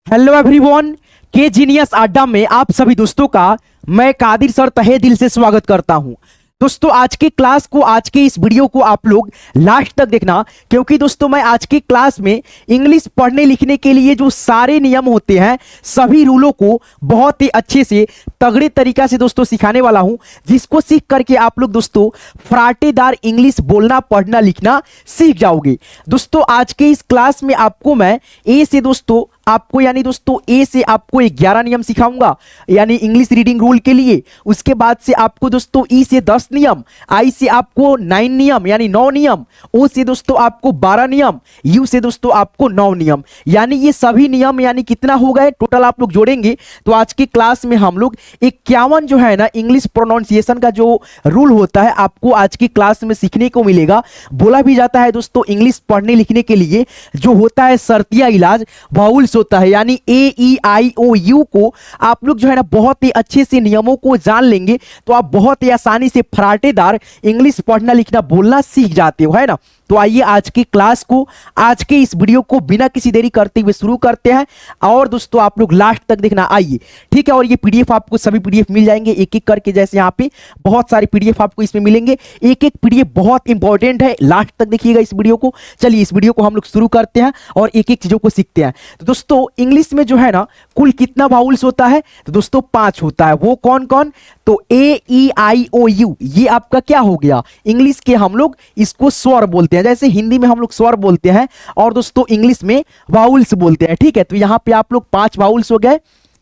Hello everyone. के genius अड्डा में आप सभी दोस्तों का मैं कादिर सर तहे दिल से स्वागत करता हूं। दोस्तों आज के क्लास को, आज के इस वीडियो को आप लोग लास्ट तक देखना, क्योंकि दोस्तों मैं आज के क्लास में इंग्लिश पढ़ने लिखने के लिए जो सारे नियम होते हैं सभी रूलों को बहुत ही अच्छे से तगड़े तरीका से दोस्तों सिखाने वाला हूं, जिसको सीख करके आप लोग दोस्तों फराटेदार इंग्लिश बोलना पढ़ना लिखना सीख जाओगे। दोस्तों आज के इस क्लास में आपको मैं ए से दोस्तों आपको यानी दोस्तों ए से आपको 11 नियम सिखाऊंगा यानी इंग्लिश रीडिंग रूल के लिए। उसके बाद से आपको दोस्तों ई से 10 नियम, आई से आपको 9 नियम यानी 9 नियम, ओ से दोस्तों आपको 12 नियम, यू से दोस्तों आपको 9 नियम, यानी ये सभी नियम यानी कितना हो गए टोटल आप लोग जोड़ेंगे तो आज की क्लास में हम लोग 51 जो है ना इंग्लिश प्रोनाउंसिएशन का जो रूल होता है आपको आज की क्लास में सीखने को मिलेगा। बोला भी जाता है दोस्तों इंग्लिश पढ़ने लिखने के लिए जो होता है शर्तिया इलाज वाउल्स होता है, यानी ए ई आई ओ यू को आप लोग जो है ना बहुत ही अच्छे से नियमों को जान लेंगे तो आप बहुत ही आसानी से फराटेदार इंग्लिश पढ़ना लिखना बोलना सीख जाते हो, है ना। तो आइए आज की क्लास को, आज के इस वीडियो को बिना किसी देरी करते हुए शुरू करते हैं और दोस्तों आप लोग लास्ट तक देखना, आइए ठीक है। और ये पीडीएफ आपको सभी पीडीएफ मिल जाएंगे एक एक करके, जैसे यहाँ पे बहुत सारे पीडीएफ आपको इसमें मिलेंगे, एक एक पीडीएफ बहुत इंपॉर्टेंट है, लास्ट तक देखिएगा इस वीडियो को। चलिए इस वीडियो को हम लोग शुरू करते हैं और एक एक चीजों को सीखते हैं। तो दोस्तों इंग्लिश में जो है ना कुल कितना वाउल्स होता है तो दोस्तों 5 होता है। वो कौन कौन? तो ए ई आई ओ यू ये आपका क्या हो गया, इंग्लिश के हम लोग इसको स्वर बोलते हैं, जैसे हिंदी में हम लोग स्वर बोलते हैं और दोस्तों इंग्लिश में वाउल्स बोलते हैं, ठीक है। तो यहां पे आप लोग 5 वाउल्स हो गए,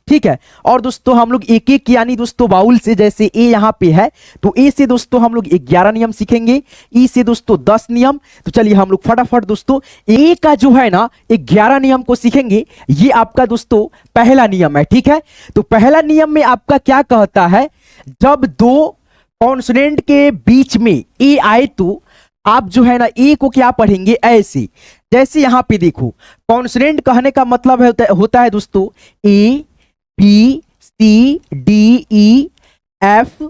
ठीक है। और दोस्तों हम लोग एक एक यानी दोस्तों वाउल से, जैसे ए यहां पे है तो ए से दोस्तों हम लोग 11 नियम सीखेंगे, ई से दोस्तों 10 नियम। तो चलिए हम लोग फटाफट दोस्तों ए का जो है ना 11 नियम को सीखेंगे। ये आपका दोस्तों पहला नियम है, ठीक है। तो पहला नियम में आपका क्या कहता है, जब दो कॉन्सोनेंट के बीच में ए आए तो आप जो है ना ए को क्या पढ़ेंगे ऐसे, जैसे यहां पे देखो कॉन्सोनेंट कहने का मतलब होता है दोस्तों A B C D E F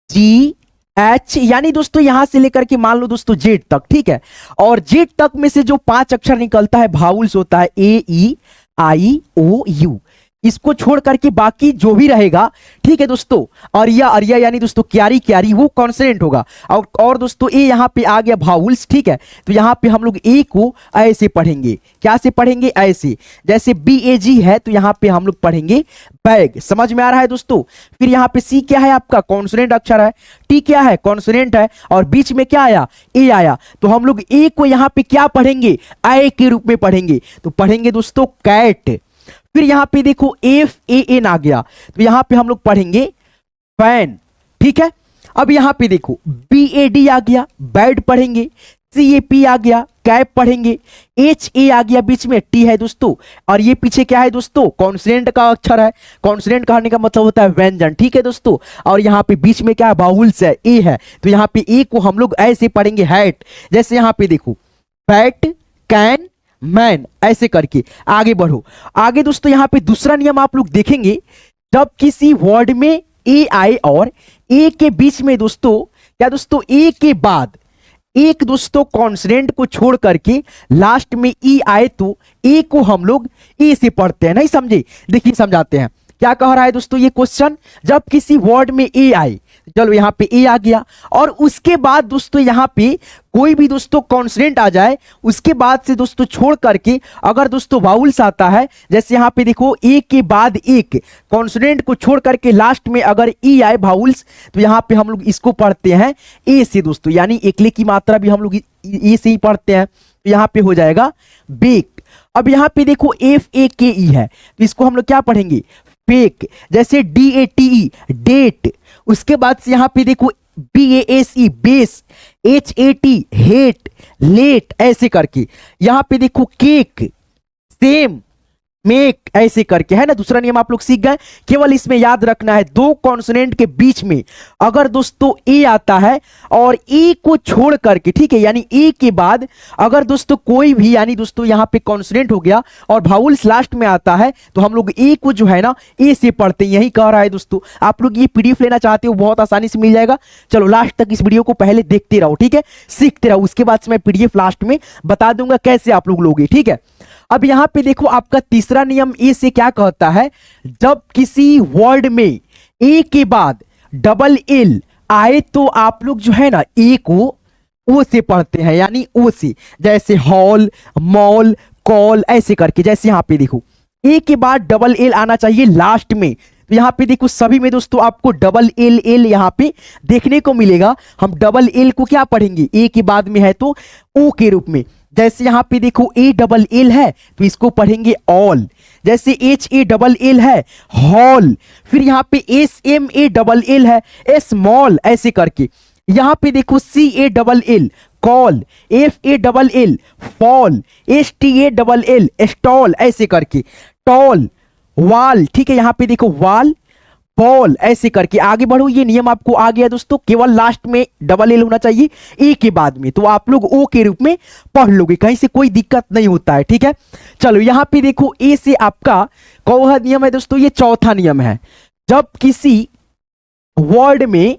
G H, यानी दोस्तों यहां से लेकर के मान लो दोस्तों जेड तक, ठीक है। और जेड तक में से जो 5 अक्षर निकलता है वाउल्स होता है ए ई आई ओ यू, इसको छोड़ करके बाकी जो भी रहेगा, ठीक है दोस्तों, अरिया अरिया यानी दोस्तों क्यारी क्यारी वो कॉन्सोनेंट होगा। और दोस्तों ए यहां पे आ गया वाउल्स, ठीक है। तो यहां पे हम लोग ए को ऐसे पढ़ेंगे, क्या से पढ़ेंगे ऐसे, जैसे बी ए जी है तो यहां पे हम लोग पढ़ेंगे बैग, समझ में आ रहा है दोस्तों। फिर यहां पे सी क्या है आपका कॉन्सोनेंट अक्षर है, टी क्या है कॉन्सोनेंट है और बीच में क्या आया ए आया, तो हम लोग ए को यहां पे क्या पढ़ेंगे आई के रूप में पढ़ेंगे, तो पढ़ेंगे दोस्तों कैट। फिर यहां पे देखो एफ ए एन आ गया तो यहां पे हम लोग पढ़ेंगे फैन, ठीक है। अब यहां पे देखो बी ए डी आ गया बैड पढ़ेंगे, सी ए पी आ गया कैप पढ़ेंगे, एच ए आ गया बीच में टी है दोस्तों, और ये पीछे क्या है दोस्तों कॉन्सोनेंट का अक्षर है, कॉन्सोनेंट कहने का मतलब होता है व्यंजन, ठीक है दोस्तों। और यहाँ पे बीच में क्या है वाउल्स है ए है, तो यहाँ पे ए को हम लोग ऐसे पढ़ेंगे हैट, जैसे यहाँ पे देखो बैट कैन मैन, ऐसे करके आगे बढ़ो। आगे दोस्तों यहां पे दूसरा नियम आप लोग देखेंगे, जब किसी वर्ड में ए आए और ए के बीच में दोस्तों क्या दोस्तों ए के बाद एक दोस्तों कॉन्सोनेंट को छोड़ करके लास्ट में ई आए तो ए को हम लोग ए से पढ़ते हैं, नहीं समझे, देखिए समझाते हैं क्या कह रहा है दोस्तों ये क्वेश्चन। जब किसी वर्ड में ए आए, चलो यहाँ पे ए आ गया और उसके बाद दोस्तों यहाँ पे कोई भी दोस्तों कॉन्सोनेंट आ जाए, उसके बाद से दोस्तों छोड़ करके अगर दोस्तों वाउल्स आता है, जैसे यहाँ पे देखो ए के बाद एक कॉन्सोनेंट को छोड़ करके लास्ट में अगर ई आए वाउल्स तो यहाँ पे हम लोग इसको पढ़ते हैं ए से दोस्तों, यानी एकले की मात्रा भी हम लोग ए से ही पढ़ते हैं, तो यहाँ पे हो जाएगा बेक। अब यहाँ पे देखो एफ ए के ई है तो इसको हम लोग क्या पढ़ेंगे फेक, जैसे D A T E date, उसके बाद से यहां पे देखो B A S E base, H A T hate late, ऐसे करके यहां पे देखो केक सेम मेक, ऐसे करके, है ना। दूसरा नियम आप लोग सीख गए, केवल इसमें याद रखना है दो कॉन्सोनेंट के बीच में अगर दोस्तों ए आता है और ए को छोड़ करके, ठीक है, यानी ए के बाद अगर दोस्तों कोई भी यानी दोस्तों यहां पे कॉन्सोनेंट हो गया और वाउल्स लास्ट में आता है तो हम लोग ए को जो है ना ए से पढ़ते हैं, यही कह रहा है दोस्तों। आप लोग ये पीडीएफ लेना चाहते हो बहुत आसानी से मिल जाएगा, चलो लास्ट तक इस वीडियो को पहले देखते रहो, ठीक है, सीखते रहो, उसके बाद से मैं पीडीएफ लास्ट में बता दूंगा कैसे आप लोग लोगे, ठीक है। अब यहाँ पे देखो आपका तीसरा नियम ए से क्या कहता है, जब किसी वर्ड में ए के बाद डबल एल आए तो आप लोग जो है ना ए को ओ से पढ़ते हैं, यानी ओ से, जैसे हॉल, मॉल, कॉल, ऐसे करके। जैसे यहाँ पे देखो ए के बाद डबल एल आना चाहिए लास्ट में, तो यहाँ पे देखो सभी में दोस्तों आपको डबल एल एल यहाँ पे देखने को मिलेगा। हम डबल एल को क्या पढ़ेंगे, ए के बाद में है तो ओ के रूप में। जैसे यहाँ पे देखो ए डबल एल है तो इसको पढ़ेंगे ऑल, जैसे एच ए डबल एल है हॉल, फिर यहाँ पे S M A double L है स्मॉल, ऐसे करके। यहाँ पे देखो C A double L call, F A double L fall, S T A double L stall, ऐसे करके। टॉल, वाल, ठीक है, यहाँ पे देखो वाल, बॉल, ऐसे करके आगे बढ़ो। ये नियम आपको आ गया दोस्तों, केवल लास्ट में डबल एल होना चाहिए ए के बाद में, तो आप लोग ओ के रूप में पढ़ लोगे, कहीं से कोई दिक्कत नहीं होता है, ठीक है। चलो यहाँ पे देखो ए से आपका कौन सा नियम है दोस्तों, ये चौथा नियम है। जब किसी वर्ड में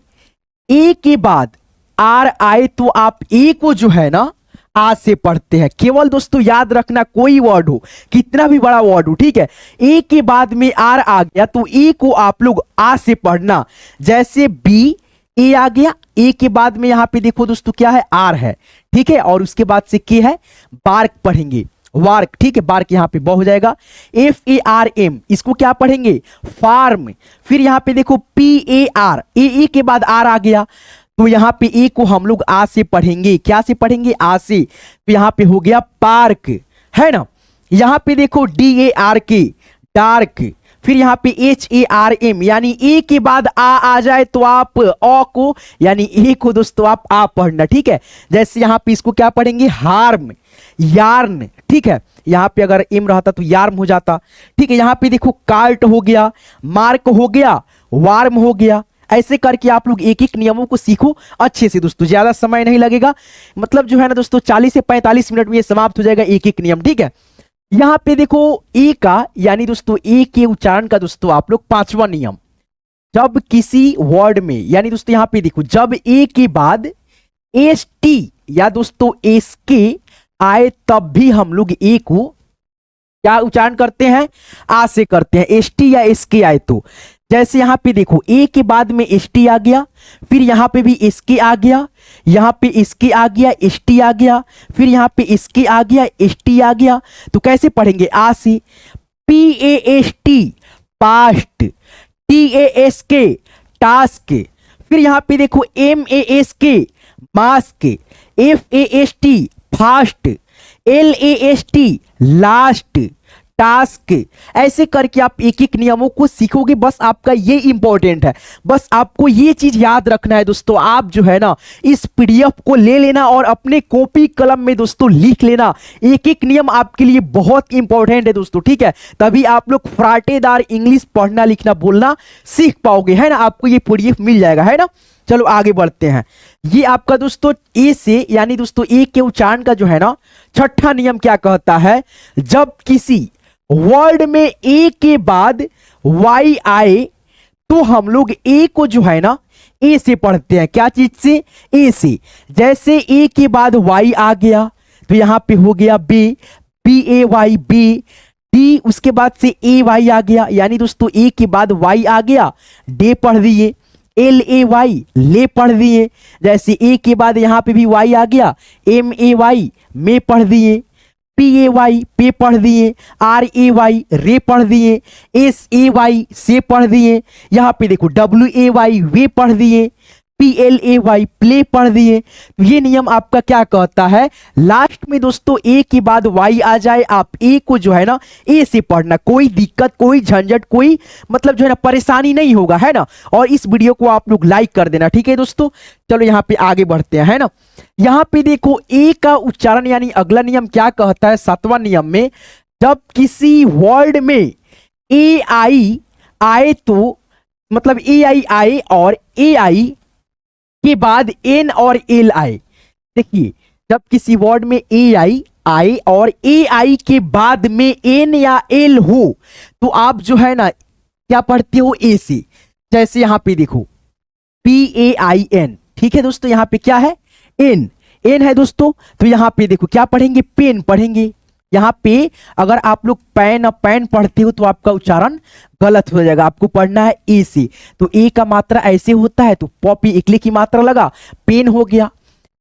ए के बाद आर आए तो आप ए को जो है ना आ से पढ़ते हैं। केवल दोस्तों याद रखना, कोई वर्ड हो, कितना भी बड़ा वर्ड हो, ठीक है, ए के बाद में आर आ गया तो ए को आप लोग आ से पढ़ना। जैसे बी ए आ गया, ए के बाद में यहाँ पे देखो दोस्तों क्या है, आर है, ठीक है, और उसके बाद से के है, बार्क पढ़ेंगे, वार्क, ठीक है, बार्क यहाँ पे ब हो जाएगा। एफ ए आर एम, इसको क्या पढ़ेंगे, फार्म। फिर यहाँ पे देखो पी ए आर, ए के बाद आर आ गया तो यहाँ पे ए को हम लोग आ से पढ़ेंगे, क्या से पढ़ेंगे, आ से। तो यहाँ पे हो गया पार्क, है ना। यहाँ पे देखो डी ए आर के डार्क, फिर यहाँ पे एच ए आर एम, यानी ए के बाद आ जाए तो आप ओ को, यानी ए को दोस्तों आप आ पढ़ना, ठीक है। जैसे यहाँ पे इसको क्या पढ़ेंगे, हार्म, यार्न, ठीक है, यहाँ पे अगर एम रहता तो यार्म हो जाता, ठीक है। यहाँ पे देखो कार्ट हो गया, मार्क हो गया, वार्म हो गया, ऐसे करके आप लोग एक एक नियमों को सीखो अच्छे से दोस्तों, ज्यादा समय नहीं लगेगा, मतलब जो है ना दोस्तों 40 से 45 मिनट में ये समाप्त हो जाएगा एक एक नियम, ठीक है। यहाँ पे देखो ए का, यानी दोस्तों ए के उच्चारण का दोस्तों आप लोग पांचवा नियम, जब किसी वर्ड में, यानी दोस्तों यहाँ पे देखो जब ए के बाद एस टी या दोस्तों एस के आए तब भी हम लोग ए को क्या उच्चारण करते हैं, आ से करते हैं, एस टी या एस के आए तो। जैसे यहाँ पे देखो ए के बाद में एस टी आ गया, फिर यहाँ पे भी एस के आ गया, यहाँ पे एस के आ गया, एस टी आ गया, फिर यहाँ पे एस के आ गया, एस टी आ गया, तो कैसे पढ़ेंगे, आ से। P A S T past, T A S के टास्क, फिर यहाँ पे देखो एम ए एस के mask, F A S T fast, L A S T last, task, ऐसे करके आप एक एक नियमों को सीखोगे। बस आपका ये इंपॉर्टेंट है, बस आपको ये चीज याद रखना है दोस्तों। आप जो है ना इस पीडीएफ को ले लेना और अपने कॉपी कलम में दोस्तों लिख लेना, एक एक नियम आपके लिए बहुत इंपॉर्टेंट है दोस्तों, ठीक है। तभी आप लोग फराटेदार इंग्लिश पढ़ना लिखना बोलना सीख पाओगे, है ना, आपको ये पीडीएफ मिल जाएगा, है ना। चलो आगे बढ़ते हैं। ये आपका दोस्तों ए से, यानी दोस्तों ए के उच्चारण का जो है ना छठा नियम क्या कहता है, जब किसी वर्ड में ए के बाद वाई आए तो हम लोग ए को जो है ना ए से पढ़ते हैं, क्या चीज से, ए से। जैसे ए के बाद वाई आ गया तो यहां पे हो गया बी, बी ए वाई बी, डी उसके बाद से ए वाई आ गया, यानी दोस्तों ए के बाद वाई आ गया, डे पढ़ दिए, एल ए वाई ले पढ़ दिए। जैसे ए के बाद यहां पे भी वाई आ गया, एम ए वाई में पढ़ दिए, पी ए वाई पे पढ़ दिए, आर ए वाई रे पढ़ दिए, एस ए वाई से पढ़ दिए, यहाँ पे देखो डब्ल्यू ए वाई वे पढ़ दिए, P L A Y play पढ़ दिए। तो ये नियम आपका क्या कहता है, लास्ट में दोस्तों ए के बाद वाई आ जाए आप ए को जो है ना ए से पढ़ना, कोई दिक्कत, कोई झंझट, कोई मतलब जो है ना परेशानी नहीं होगा, है ना। और इस वीडियो को आप लोग लाइक कर देना, ठीक है दोस्तों। चलो यहाँ पे आगे बढ़ते हैं, है ना। यहाँ पे देखो ए का उच्चारण, यानी अगला नियम क्या कहता है, सातवां नियम में, जब किसी वर्ड में ए आई आए तो मतलब ए आई आए और ए आई के बाद एन और एल आए। देखिए जब किसी वर्ड में ए आई आए और ए आई के बाद में एन या एल हो तो आप जो है ना क्या पढ़ते हो, ए से। जैसे यहां पे देखो पी ए आई एन, ठीक है दोस्तों, यहां पे क्या है, एन, एन है दोस्तों, तो यहां पे देखो क्या पढ़ेंगे, पेन पढ़ेंगे, यहाँ पे अगर आप लोग पैन पढ़ते हो तो आपका उच्चारण गलत हो जाएगा। आपको पढ़ना है ए से, तो ए का मात्रा ऐसे होता है, तो पॉपी इकले की मात्रा लगा, पेन हो गया।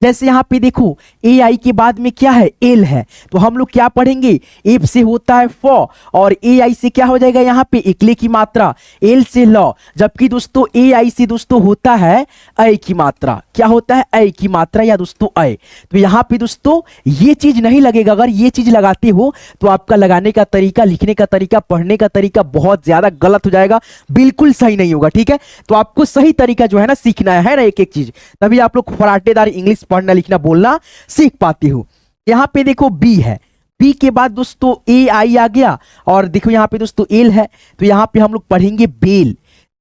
जैसे यहाँ पे देखो ए आई के बाद में क्या है, एल है, तो हम लोग क्या पढ़ेंगे, एफ से होता है फ, और ए आई से क्या हो जाएगा यहाँ पे इकले की मात्रा, एल से ल, जबकि दोस्तों ए आई से दोस्तों होता है ऐ की मात्रा। क्या होता है, ऐ की मात्रा या दोस्तों ऐ। तो यहाँ पे दोस्तों ये चीज नहीं लगेगा। अगर ये चीज लगाते हो तो आपका लगाने का तरीका, लिखने का तरीका, पढ़ने का तरीका बहुत ज्यादा गलत हो जाएगा, बिल्कुल सही नहीं होगा। ठीक है, तो आपको सही तरीका जो है ना सीखना है ना, एक एक चीज, तभी आप लोग फराटेदार इंग्लिश पढ़ना लिखना बोलना सीख पाते हो। यहाँ पे देखो बी है, बी के बाद दोस्तों ए आई आ गया, और देखो यहाँ पे दोस्तों एल है, तो यहाँ पे हम लोग पढ़ेंगे bell,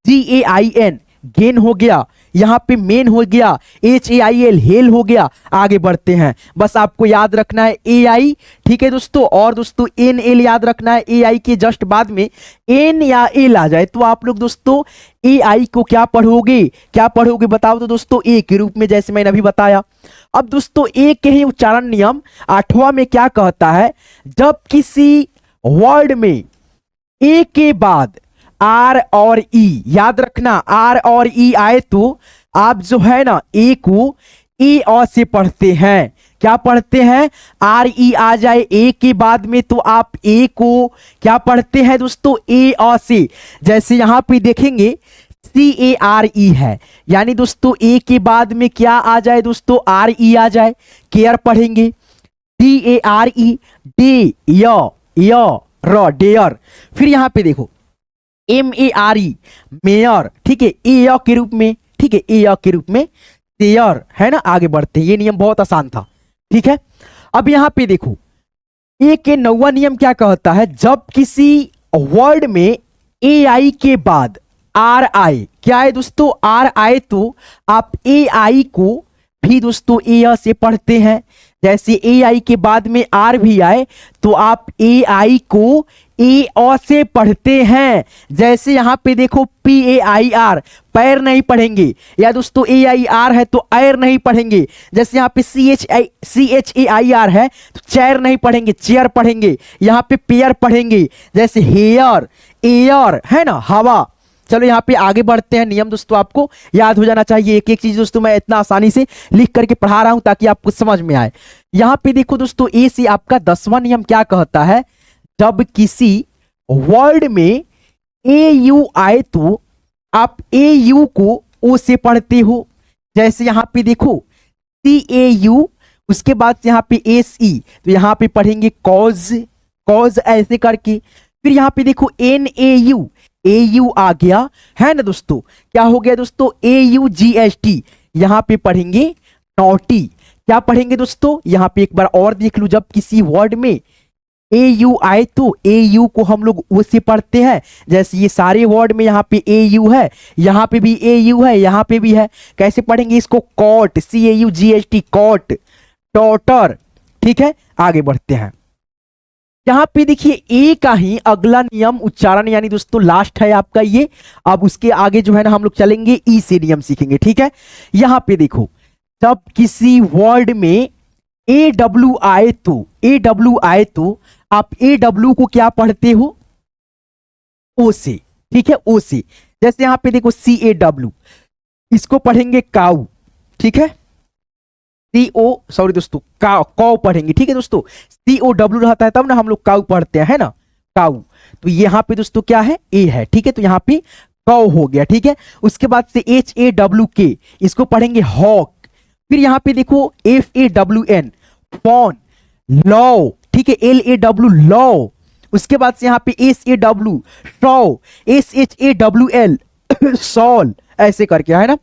G A I N, gain हो गया, यहाँ पे मेन हो गया, H A I L, hail हो गया। आगे बढ़ते हैं, बस आपको याद रखना है ए आई, ठीक है दोस्तों, और दोस्तों एन एल याद रखना है। ए आई के जस्ट बाद में एन या एल आ जाए तो आप लोग दोस्तों ए आई को क्या पढ़ोगे, क्या पढ़ोगे बताओ तो दोस्तों, ए के रूप में, जैसे मैंने अभी बताया। अब दोस्तों ए के ही उच्चारण नियम 8वां में क्या कहता है, जब किसी वर्ड में ए के बाद आर और ई, याद रखना आर और ई आए तो आप जो है ना ए को ए और से पढ़ते हैं। क्या पढ़ते हैं, आर ई आ जाए ए के बाद में तो आप ए को क्या पढ़ते हैं दोस्तों, ए और से। जैसे यहां पे देखेंगे सी ए आर ई है, यानी दोस्तों ए के बाद में क्या आ जाए दोस्तों, आर ई आ जाए, केयर पढ़ेंगे। D A R E, day, य र, डेयर। फिर यहां पे देखो M A R E, mare, ठीक है, ए के रूप में, ठीक है, ए के रूप में शेयर, है ना। आगे बढ़ते हैं, ये नियम बहुत आसान था, ठीक है। अब यहां पे देखो ए के 9वां नियम क्या कहता है, जब किसी वर्ड में ए आई के बाद आर आए, क्या है दोस्तों, आर आए तो आप ए आई को भी दोस्तों ए से पढ़ते हैं। जैसे ए आई के बाद में आर भी आए तो आप ए आई को ए ओ से पढ़ते हैं। जैसे यहां पे देखो पी ए आई आर, पैर नहीं पढ़ेंगे, या दोस्तों ए आई आर है तो एर नहीं पढ़ेंगे। जैसे यहाँ पे C H A I R है तो चेयर नहीं पढ़ेंगे, चेयर पढ़ेंगे। यहाँ पे पेयर पढ़ेंगे, जैसे हेयर, एयर, है ना, हवा। चलो यहाँ पे आगे बढ़ते हैं, नियम दोस्तों आपको याद हो जाना चाहिए, एक एक चीज दोस्तों मैं इतना आसानी से लिख करके पढ़ा रहा हूं ताकि आपको समझ में आए। यहाँ पे देखो दोस्तों ए से आपका 10वां नियम क्या कहता है, जब किसी वर्ड में ए यू आए तो आप ए यू को ओ से पढ़ते हो। जैसे यहाँ पे देखो सी ए यू, उसके बाद यहाँ पे एस ई, तो यहाँ पे पढ़ेंगे कॉज, कॉज ऐसे करके। फिर यहाँ पे देखो एन ए यू आ गया, है ना दोस्तों, क्या हो गया दोस्तों, ए यू जी एस टी, यहाँ पे पढ़ेंगे नॉटी। क्या पढ़ेंगे दोस्तों, यहाँ पे एक बार और देख लो, जब किसी वर्ड में ए यू आए तो ए यू को हम लोग ओ से पढ़ते हैं। जैसे ये सारे वर्ड में यहाँ पे ए यू है, यहाँ पे भी ए यू है, यहाँ पे भी है। कैसे पढ़ेंगे इसको, caught, C A U G H T, caught, daughter, ठीक है। आगे बढ़ते हैं, यहाँ पे देखिए ए का ही अगला नियम उच्चारण, यानी दोस्तों लास्ट है आपका ये। अब उसके आगे जो है ना हम लोग चलेंगे ई से नियम सीखेंगे, ठीक है। यहाँ पे देखो जब किसी वर्ड में ए डब्ल्यू आए तो, ए डब्ल्यू आए तो आप ए डब्ल्यू को क्या पढ़ते हो, ओ से, ठीक है, ओ से। जैसे यहाँ पे देखो सी ए डब्ल्यू, इसको पढ़ेंगे काउ, ठीक है, सी ओ, सॉरी दोस्तों, काउ पढ़ेंगे, ठीक है दोस्तों। सी ओ डब्ल्यू रहता है तब ना हम लोग काउ पढ़ते हैं, है ना, काउ। तो यहाँ पे दोस्तों क्या है, ए है, ठीक है, तो यहाँ पे काउ हो गया, ठीक है। उसके बाद से एच ए डब्ल्यू के, इसको पढ़ेंगे हॉक। फिर यहाँ पे देखो F A W N, fawn, law, ठीक है, एल ए डब्ल्यू लॉ। उसके बाद से यहाँ पे S A W saw, S H A W L shawl, ऐसे करके, है ना।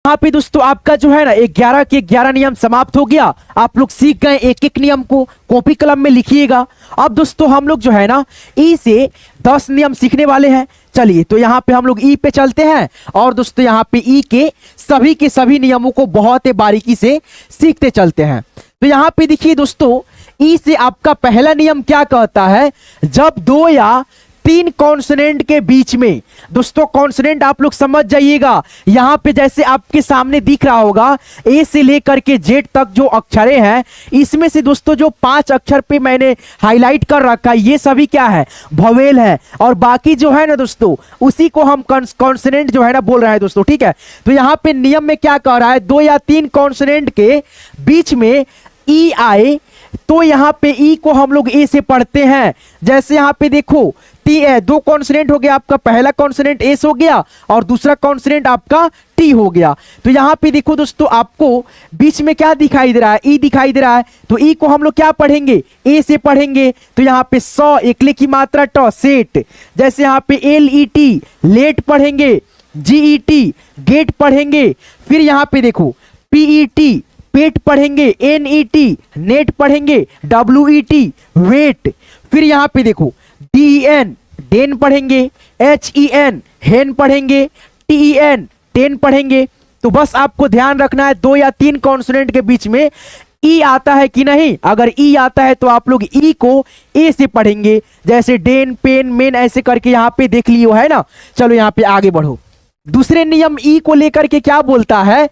यहाँ पे दोस्तों आपका जो है ना 11 के 11 नियम समाप्त हो गया। आप लोग सीख गए, एक एक नियम को कॉपी कलम में लिखिएगा। अब दोस्तों हम लोग जो है ना ई से 10 नियम सीखने वाले हैं। चलिए तो यहाँ पे हम लोग ई पे चलते हैं, और दोस्तों यहाँ पे ई के सभी नियमों को बहुत ही बारीकी से सीखते चलते हैं। तो यहाँ पे देखिए दोस्तों ई से आपका पहला नियम क्या कहता है, जब 2 या तीन कॉन्सोनेंट के बीच में। दोस्तों कॉन्सोनेंट आप लोग समझ जाइएगा, यहां पे जैसे आपके सामने दिख रहा होगा ए से लेकर के जेड तक जो अक्षरें हैं, इसमें से दोस्तों जो 5 अक्षर पे मैंने हाईलाइट कर रखा है ये सभी क्या है, वोवेल है, और बाकी जो है ना दोस्तों उसी को हम कॉन्सोनेंट जो है ना बोल रहे हैं दोस्तों। ठीक है, तो यहां पे नियम में क्या कह रहा है, 2 या 3 कॉन्सोनेंट के बीच में ई आए तो यहां पे ई को हम लोग ए से पढ़ते हैं। जैसे यहां पे देखो टी है, 2 कॉन्सोनेंट हो गया आपका, पहला कॉन्सोनेंट एस हो गया और दूसरा कॉन्सोनेंट आपका टी हो गया। तो यहां पे देखो दोस्तों आपको बीच में क्या दिखाई दे रहा है, ई दिखाई दे रहा है, तो ई को हम लोग क्या पढ़ेंगे, ए से पढ़ेंगे। तो यहां पे 100 एकले की मात्रा ट सेट, जैसे यहां पे एल ई टी लेट पढ़ेंगे, जी ई टी गेट पढ़ेंगे, फिर यहां पे देखो पी ई टी पेट पढ़ेंगे, एन ई टी नेट पढ़ेंगे, डब्ल्यू ई टी वेट, फिर यहां पे देखो डी ई एन डेन पढ़ेंगे, एच ई एन हेन पढ़ेंगे, टी ई एन टेन पढ़ेंगे। तो बस आपको ध्यान रखना है 2 या 3 कॉन्सोनेंट के बीच में ई आता है कि नहीं। अगर ई आता है तो आप लोग ई को ए से पढ़ेंगे, जैसे डेन पेन मेन ऐसे करके यहां पे देख लियो है ना। चलो यहां पे आगे बढ़ो। दूसरे नियम ई को लेकर के क्या बोलता है,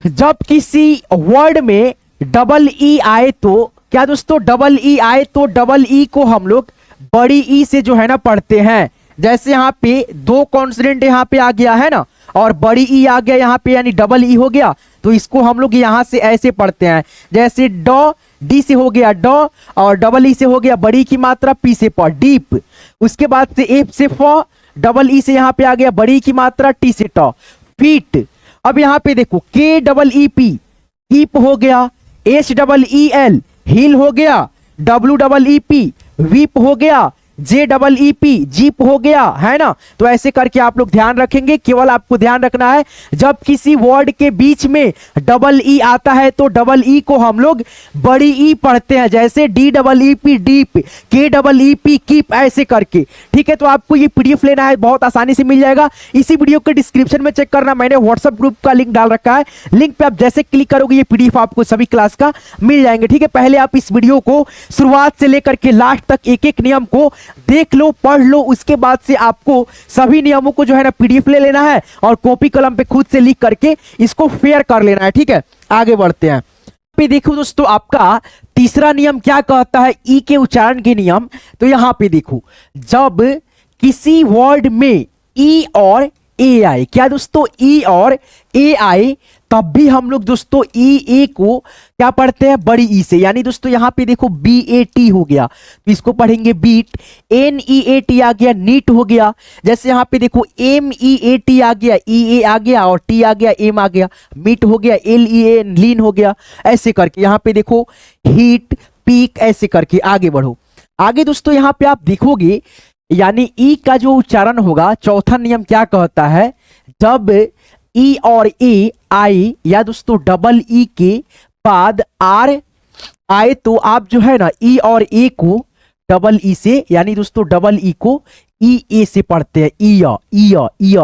जब किसी वर्ड में डबल ई आए तो क्या दोस्तों, डबल ई आए तो डबल ई को हम लोग बड़ी ई से जो है ना पढ़ते हैं। जैसे यहाँ पे 2 कॉन्सोनेंट यहाँ पे आ गया है ना, और बड़ी ई आ गया यहाँ पे, यानी डबल ई हो गया, तो इसको हम लोग यहाँ से ऐसे पढ़ते हैं। जैसे ड डी से हो गया ड, और डबल ई से हो गया बड़ी की मात्रा पी से प डीप, उसके बाद से एफ से फ, डबल ई से यहाँ पे आ गया बड़ी की मात्रा टी से ट फीट। अब यहां पे देखो के डबल ई पी कीप हो गया, एच डबल ई एल हिल हो गया, W double E P weep हो गया, जे डबल ई पी जीप हो गया है ना। तो ऐसे करके आप लोग ध्यान रखेंगे। केवल आपको ध्यान रखना है जब किसी वर्ड के बीच में डबल ई आता है तो डबल ई को हम लोग बड़ी ई पढ़ते हैं, जैसे D double E P deep, के डबल ई पी कीप, ऐसे करके। ठीक है, तो आपको ये पीडीएफ लेना है, बहुत आसानी से मिल जाएगा। इसी वीडियो के डिस्क्रिप्शन में चेक करना, मैंने व्हाट्सएप ग्रुप का लिंक डाल रखा है, लिंक पे आप जैसे क्लिक करोगे ये पीडीएफ आपको सभी क्लास का मिल जाएंगे। ठीक है, पहले आप इस वीडियो को शुरुआत से लेकर के लास्ट तक एक एक नियम को देख लो, पढ़ लो, उसके बाद से आपको सभी नियमों को जो है ना पीडीएफ ले लेना है और कॉपी कलम पे खुद से लिख करके इसको फेयर कर लेना है। ठीक है, आगे बढ़ते हैं। पे देखो दोस्तों आपका तीसरा नियम क्या कहता है, ई के उच्चारण के नियम। तो यहां पे देखो जब किसी वर्ड में ई और ए आए, क्या दोस्तों, ई और ए आए, तब भी हम लोग दोस्तों ई ए को क्या पढ़ते हैं, बड़ी ई से। यानी दोस्तों यहां पे देखो बी ए टी हो गया तो इसको पढ़ेंगे beat, N E A T आ गया नीट हो गया। जैसे यहां पे देखो एम ई ए टी आ गया, ई ए आ गया और टी आ गया, एम आ गया, मीट हो गया, एल ई ए लीन हो गया। ऐसे करके यहां पे देखो हीट पीक, ऐसे करके आगे बढ़ो। आगे दोस्तों यहां पे आप देखोगे यानी ई का जो उच्चारण होगा, चौथा नियम क्या कहता है, जब ई और ए आई या दोस्तों डबल ई के बाद आर आए तो आप जो है ना ई और ए को डबल ई से, यानी दोस्तों डबल ई को ई ए से पढ़ते हैं, ई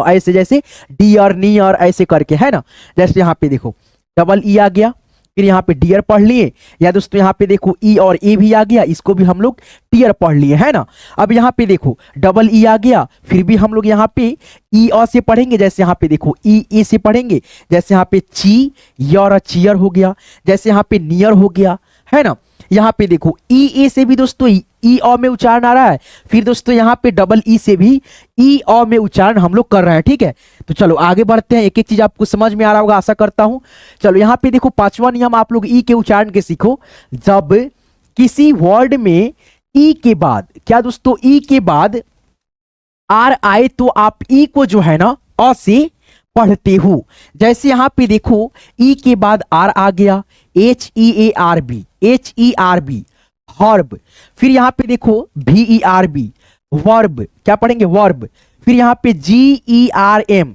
ऐसे, जैसे डियर नियर ऐसे करके है ना। जैसे यहाँ पे देखो डबल ई आ गया, फिर यहाँ पे डियर पढ़ लिए, या दोस्तों यहाँ पे देखो ई और ए भी आ गया, इसको भी हम लोग टियर पढ़ लिए है ना। अब यहाँ पे देखो डबल ई आ गया, फिर भी हम लोग यहाँ पे ई और से पढ़ेंगे, जैसे यहाँ पे देखो ई ए से पढ़ेंगे, जैसे यहाँ पे ची और चीयर हो गया, जैसे यहाँ पे नियर हो गया है ना। यहाँ पे देखो ई ए से भी दोस्तों ई ऑ में उच्चारण आ रहा है, फिर दोस्तों यहाँ पे डबल ई से भी ई ऑ में उच्चारण हम लोग कर रहे हैं। ठीक है, तो चलो आगे बढ़ते हैं, एक एक चीज आपको समझ में आ रहा होगा आशा करता हूं। चलो यहाँ पे देखो पांचवा नियम आप लोग ई के उच्चारण के सीखो। जब किसी वर्ड में ई के बाद, क्या दोस्तों, ई के बाद आर आए तो आप ई को जो है ना अ से पढ़ते हो। जैसे यहाँ पे देखो ई के बाद आर आ गया, H E A R B, H E R B herb, फिर यहाँ पे देखो V E R B verb, क्या पढ़ेंगे वर्ब, फिर यहाँ पे G E R M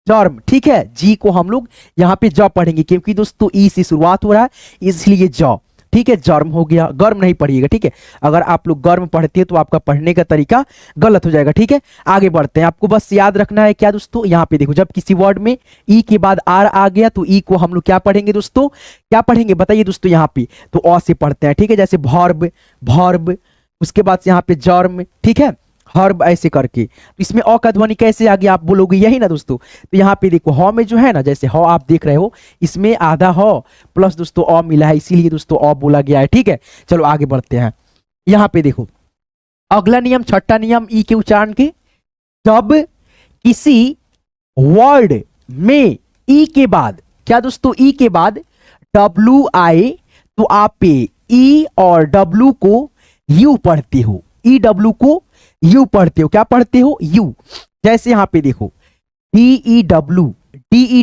germ. ठीक है, जी को हम लोग यहाँ पे ज पढ़ेंगे क्योंकि दोस्तों ई से शुरुआत हो रहा है इसलिए ज। ठीक है, जर्म हो गया, गर्म नहीं पढ़िएगा। ठीक है, अगर आप लोग गर्म पढ़ते हैं तो आपका पढ़ने का तरीका गलत हो जाएगा। ठीक है, आगे बढ़ते हैं। आपको बस याद रखना है क्या दोस्तों, यहाँ पे देखो जब किसी वर्ड में ई के बाद आर आ गया तो ई को हम लोग क्या पढ़ेंगे दोस्तों, क्या पढ़ेंगे बताइए दोस्तों, यहाँ पे तो अ से पढ़ते हैं। ठीक है, जैसे भर्ब, भर्ब, उसके बाद यहाँ पे जर्म, ठीक है, हर्ब ऐसे करके। तो इसमें अ का ध्वनि कैसे आ गया आप बोलोगे, यही ना दोस्तों। तो यहाँ पे देखो ह में जो है ना, जैसे ह आप देख रहे हो, इसमें आधा ह प्लस दोस्तों अ मिला है, इसीलिए दोस्तों अ बोला गया है। ठीक है, चलो आगे बढ़ते हैं। यहाँ पे देखो अगला नियम, छठा नियम ई के उच्चारण के। जब किसी वर्ड में ई के बाद, क्या दोस्तों, ई के बाद डब्ल्यू आए तो आप ई और डब्ल्यू को यू पढ़ते हो। ई डब्ल्यू को यू पढ़ते हो, क्या पढ़ते हो, यू। जैसे यहां पे देखो डी ई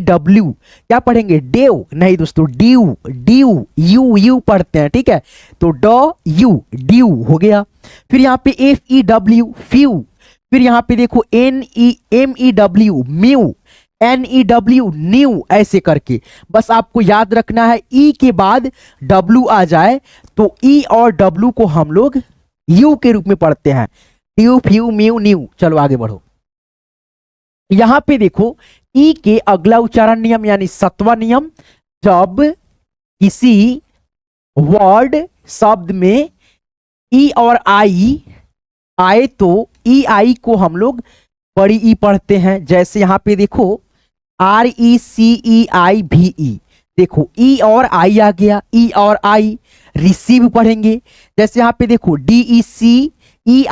डब्ल्यू क्या पढ़ेंगे, डेव नहीं दोस्तों, ड्यू ड्यू, यू यू पढ़ते हैं। ठीक है, तो ड यू ड्यू हो गया। फिर यहाँ पे एफ ई डब्ल्यू फ्यू। फिर यहाँ पे देखो N E M E W mew, N E W new, ऐसे करके। बस आपको याद रखना है ई के बाद डब्ल्यू आ जाए तो ई और डब्ल्यू को हम लोग यू के रूप में पढ़ते हैं, ड्यू फ्यू म्यू न्यू। चलो आगे बढ़ो। यहां पे देखो ई के अगला उच्चारण नियम यानी सातवां नियम, जब किसी वर्ड शब्द में ई और आई आए तो ई आई को हम लोग बड़ी ई पढ़ते हैं। जैसे यहां पे देखो RECEIVE, देखो ई और आई आ गया, ई और आई रिसीव पढ़ेंगे। जैसे यहां पे देखो DECEIVE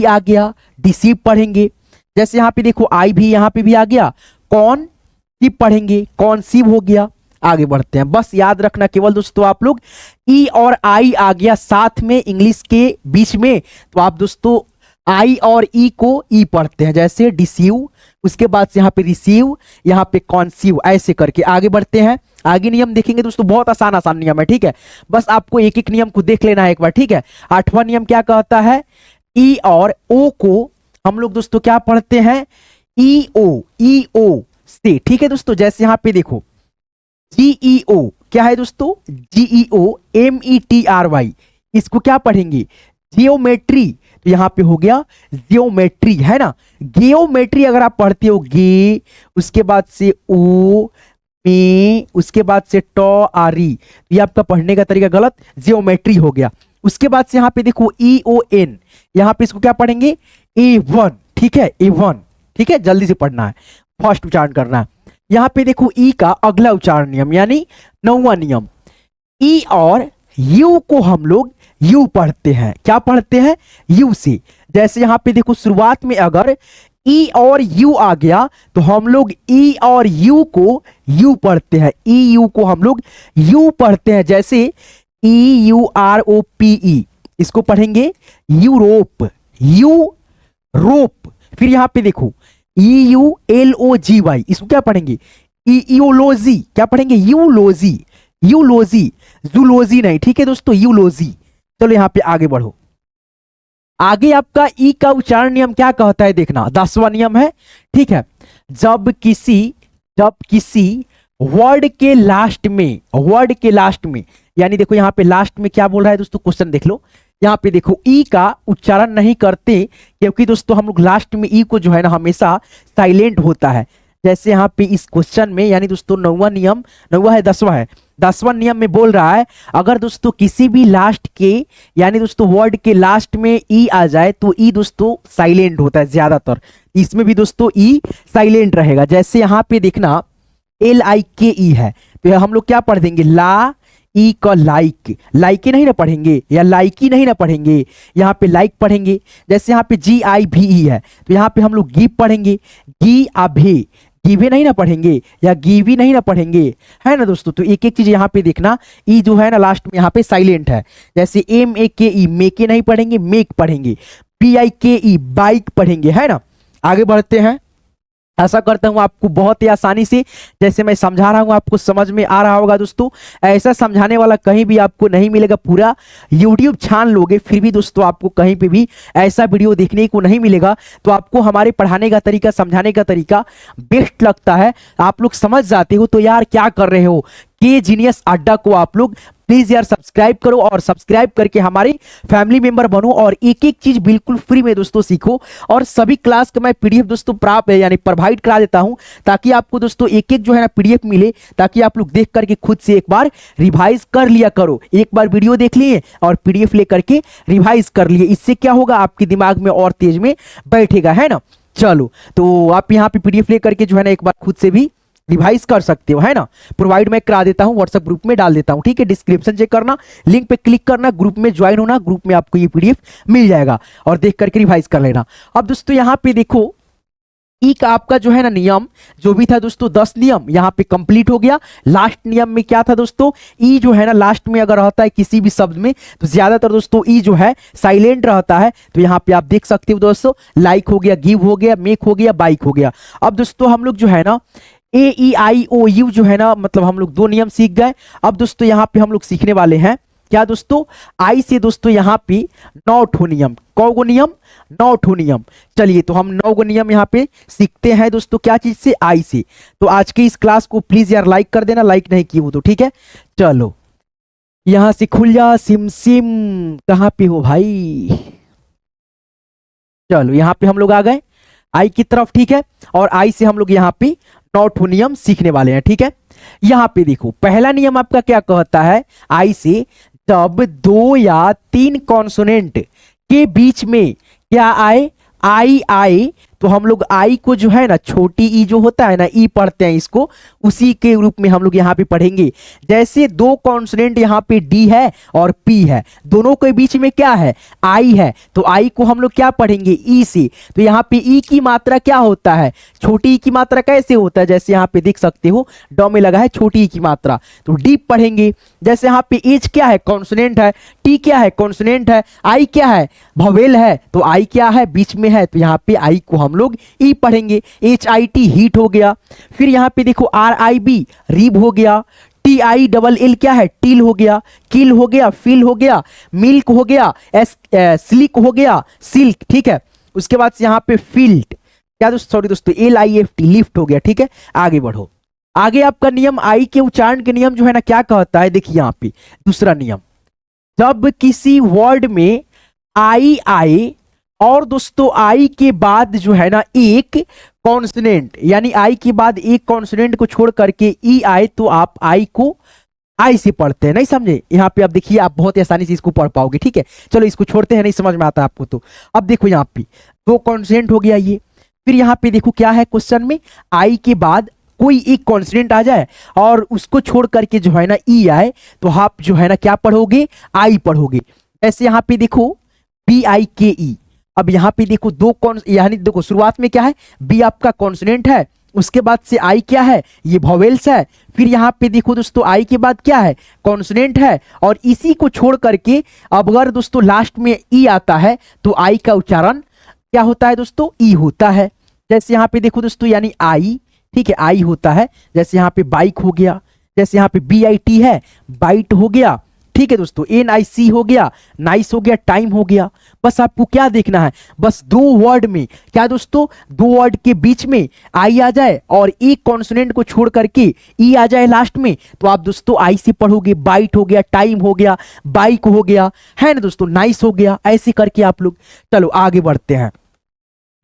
आ गया, डिसीव पढ़ेंगे। जैसे यहां पे देखो आई भी यहां पे भी आ गया, कौन सिव पढ़ेंगे, कॉन्सीव हो गया। आगे बढ़ते हैं। बस याद रखना केवल दोस्तों आप लोग ई और आई आ गया साथ में इंग्लिश के बीच में, तो आप दोस्तों आई और ई को ई पढ़ते हैं। जैसे डिसीव, उसके बाद से यहाँ पे रिसीव, यहाँ पे कॉन्सीव, ऐसे करके आगे बढ़ते हैं। आगे नियम देखेंगे दोस्तों, बहुत आसान आसान नियम है। ठीक है, बस आपको एक एक नियम को देख लेना है एक बार। ठीक है, आठवां नियम क्या कहता है, ई और ओ को हम लोग दोस्तों क्या पढ़ते हैं, ई ओ से। ठीक है दोस्तों, जैसे यहाँ पे देखो GEO क्या है दोस्तों, GEOMETRY, इसको क्या पढ़ेंगे, जियोमेट्री। तो यहां पे हो गया जियोमेट्री, है ना। जियोमेट्री अगर आप पढ़ते हो गे, उसके बाद से ओ मे, उसके बाद से टॉ आरी, तो ये आपका पढ़ने का तरीका गलत, जियोमेट्री हो गया। उसके बाद से यहां पे देखो EON, यहां पे इसको क्या पढ़ेंगे, A1। ठीक है, A1। ठीक है, जल्दी से पढ़ना है, फर्स्ट उच्चारण करना है। यहां पे देखो ई का अगला उच्चारण नियम यानी नौवां नियम, ई और यू को हम लोग यू पढ़ते हैं। क्या पढ़ते हैं, यू से। जैसे यहां पे देखो शुरुआत में अगर ई और यू आ गया तो हम लोग ई और यू को यू पढ़ते हैं, ई यू को हम लोग यू पढ़ते हैं। जैसे EUROPE, इसको पढ़ेंगे यूरोप, यूरोप। फिर यहां पे देखो EULOGY, इसको क्या पढ़ेंगे, ईओलॉजी, क्या पढ़ेंगे, यूलॉजी, यूलॉजी, जूलॉजी नहीं। ठीक है दोस्तों, यूलॉजी। चलो यहां पे आगे बढ़ो। आगे आपका ई का उच्चारण नियम क्या कहता है देखना, 10वां नियम है। ठीक है, जब किसी वर्ड के लास्ट में, यानी देखो यहां पे लास्ट में क्या बोल रहा है दोस्तों, क्वेश्चन देख लो। यहां पे देखो ई का उच्चारण नहीं करते क्योंकि दोस्तों हम लोग लास्ट में ई को जो है ना हमेशा साइलेंट होता है। जैसे यहाँ पे इस क्वेश्चन में, यानी दोस्तों नौवां नियम, नौवां है 10वां है, 10वां नियम में बोल रहा है अगर दोस्तों किसी भी लास्ट के, यानी दोस्तों वर्ड के लास्ट में ई आ जाए तो ई दोस्तों साइलेंट होता है ज्यादातर। इसमें भी दोस्तों ई साइलेंट रहेगा। जैसे यहाँ पे देखना LIKE है, तो हम लोग क्या पढ़ देंगे, ला ई का लाइक, लाइके नहीं ना पढ़ेंगे, या लाइकी नहीं ना पढ़ेंगे, यहाँ पे लाइक पढ़ेंगे। जैसे यहाँ पे GIVE है, तो यहाँ पे हम लोग गिव पढ़ेंगे, गी आभे, गिवे नहीं ना पढ़ेंगे, या गिवी नहीं ना पढ़ेंगे, है ना दोस्तों। तो एक एक चीज यहाँ पे देखना, ई जो है ना लास्ट में यहाँ पे साइलेंट है। जैसे MAKE, मेके नहीं पढ़ेंगे, मेक पढ़ेंगे। BIKE, बाइक पढ़ेंगे, है ना। आगे बढ़ते हैं। आशा करता हूं आपको बहुत ही आसानी से जैसे मैं समझा रहा हूं आपको समझ में आ रहा होगा दोस्तों। ऐसा समझाने वाला कहीं भी आपको नहीं मिलेगा, पूरा YouTube छान लोगे फिर भी दोस्तों आपको कहीं पे भी ऐसा वीडियो देखने को नहीं मिलेगा। तो आपको हमारे पढ़ाने का तरीका, समझाने का तरीका बेस्ट लगता है, आप लोग समझ जाते हो तो यार क्या कर रहे हो, के जीनियस अड्डा को आप लोग प्लीज यार सब्सक्राइब करो और सब्सक्राइब करके हमारे फैमिली मेंबर बनो और एक एक चीज बिल्कुल फ्री में दोस्तों सीखो। और सभी क्लास का मैं पीडीएफ दोस्तों प्राप्त यानी प्रोवाइड करा देता हूं ताकि आपको दोस्तों एक एक जो है ना पीडीएफ मिले, ताकि आप लोग देख करके खुद से एक बार रिवाइज कर लिया करो। एक बार वीडियो देख लिए और पीडीएफ लेकर के रिवाइज कर लिए, इससे क्या होगा आपके दिमाग में और तेज में बैठेगा, है ना। चलो तो आप यहाँ पे पीडीएफ लेकर के जो है ना एक बार खुद से भी रिवाइज कर सकते हो, है ना। प्रोवाइड मैं करा देता हूं, व्हाट्सएप ग्रुप में डाल देता हूं, ठीक है। डिस्क्रिप्शन चेक करना, लिंक पे क्लिक करना, ग्रुप में ज्वाइन होना, ग्रुप में आपको ये पीडीएफ मिल जाएगा और देख करके रिवाइज कर लेना। अब दोस्तों यहाँ पे देखो ई का आपका जो है ना नियम जो भी था दोस्तों 10 नियम यहाँ पे कंप्लीट हो गया। लास्ट नियम में क्या था दोस्तों, ई जो है ना लास्ट में अगर रहता है किसी भी शब्द में तो ज्यादातर दोस्तों ई जो है साइलेंट रहता है। तो यहाँ पे आप देख सकते हो दोस्तों, लाइक हो गया, गिव हो गया, मेक हो गया, बाइक हो गया। अब दोस्तों हम लोग जो है ना AEIOU जो है ना मतलब हम लोग 2 नियम सीख गए। अब दोस्तों यहाँ पे हम लोग सीखने वाले हैं क्या दोस्तों, आई से दोस्तों यहाँ पे 9 ठो नियम। कौ नियम, 9 ठो नियम। चलिए तो हम 9 नियम यहाँ पे सीखते हैं दोस्तों, क्या चीज से, आई से। तो आज के इस क्लास को प्लीज यार लाइक कर देना, लाइक नहीं किए हो तो, ठीक है। चलो यहां से खुल जा सिम सिम, कहां पे हो भाई। चलो यहाँ पे हम लोग आ गए आई की तरफ, ठीक है। और आई से हम लोग यहाँ पे 9 ठो नियम सीखने वाले हैं, ठीक है। यहाँ पे देखो पहला नियम आपका क्या कहता है, आई से जब 2 या 3 कॉन्सोनेंट के बीच में क्या आए, आई आए, तो हम लोग आई को जो है ना छोटी ई जो होता है ना, ई पढ़ते हैं इसको, उसी के रूप में हम लोग यहाँ पे पढ़ेंगे। जैसे 2 कॉन्सोनेंट यहाँ पे डी है और पी है, दोनों के बीच में क्या है, आई है, तो आई को हम लोग क्या पढ़ेंगे, ई से। तो यहाँ पे ई की मात्रा क्या होता है, छोटी ई की मात्रा कैसे होता है, जैसे यहाँ पे देख सकते हो डॉ में लगा है छोटी ई की मात्रा, तो डी पढ़ेंगे। जैसे यहाँ पे एच क्या है, कॉन्सोनेंट है, टी क्या है, कॉन्सोनेंट है, आई क्या है, वोवेल है, तो आई क्या है, बीच में है, तो यहाँ पे आई को हम लोग ई पढ़ेंगे। HIT हीट हो गया। फिर यहाँ पे देखो RIB रीब हो गया। TILL क्या है, टील हो गया। किल हो गया, फिल हो गया, मिल्क हो गया, स्लिक हो गया, सिल्क, ठीक है। उसके बाद से यहाँ पे फील्ड क्या दोस्तों, सॉरी दोस्तों LIFT लिफ्ट हो गया, ठीक है। आगे बढ़ो, आगे आपका नियम आई के उच्चारण के नियम जो है ना क्या कहता है, देखिए यहाँ पे दूसरा नियम, जब किसी वर्ड में आई आए और दोस्तों आई के बाद जो है ना एक कॉन्सोनेंट, यानी आई के बाद एक कॉन्सोनेंट को छोड़ करके ई आए, तो आप आई को आई से पढ़ते हैं, नहीं समझे। यहाँ पे आप देखिए, आप बहुत आसानी से इसको पढ़ पाओगे, ठीक है। चलो इसको छोड़ते हैं, नहीं समझ में आता आपको तो। अब देखो यहाँ पे 2 कॉन्सोनेंट हो गया ये। फिर यहाँ पे देखो क्या है क्वेश्चन में, आई के बाद कोई एक कॉन्सोनेंट आ जाए और उसको छोड़ करके जो है ना ई आए, तो आप जो है ना क्या पढ़ोगे, आई पढ़ोगे। ऐसे यहाँ पे देखो BIKE। अब यहाँ पे देखो 2 यानी देखो शुरुआत में क्या है, बी आपका कॉन्सोनेंट है, उसके बाद से आई क्या है, ये वोवेल्स है। फिर यहाँ पे देखो दोस्तों आई के बाद क्या है, कॉन्सोनेंट है, और इसी को छोड़ करके अब अगर दोस्तों लास्ट में ई आता है तो आई का उच्चारण क्या होता है दोस्तों, ई होता है। जैसे यहाँ पे देखो दोस्तों यानी आई, ठीक है, आई होता है। जैसे यहाँ पे बाइक हो गया, जैसे यहाँ पे BIT है, बाइट हो गया, ठीक है दोस्तों। NIC हो गया, नाइस हो गया, टाइम हो गया। बस आपको क्या देखना है, बस 2 वर्ड में क्या दोस्तों, 2 वर्ड के बीच में आई आ जाए और एक कॉन्सोनेंट को छोड़ करके ई आ जाए लास्ट में, तो आप दोस्तों आई से पढ़ोगे। बाइट हो गया, टाइम हो गया, बाइक हो गया, है ना दोस्तों, नाइस हो गया, ऐसे करके आप लोग। चलो आगे बढ़ते हैं।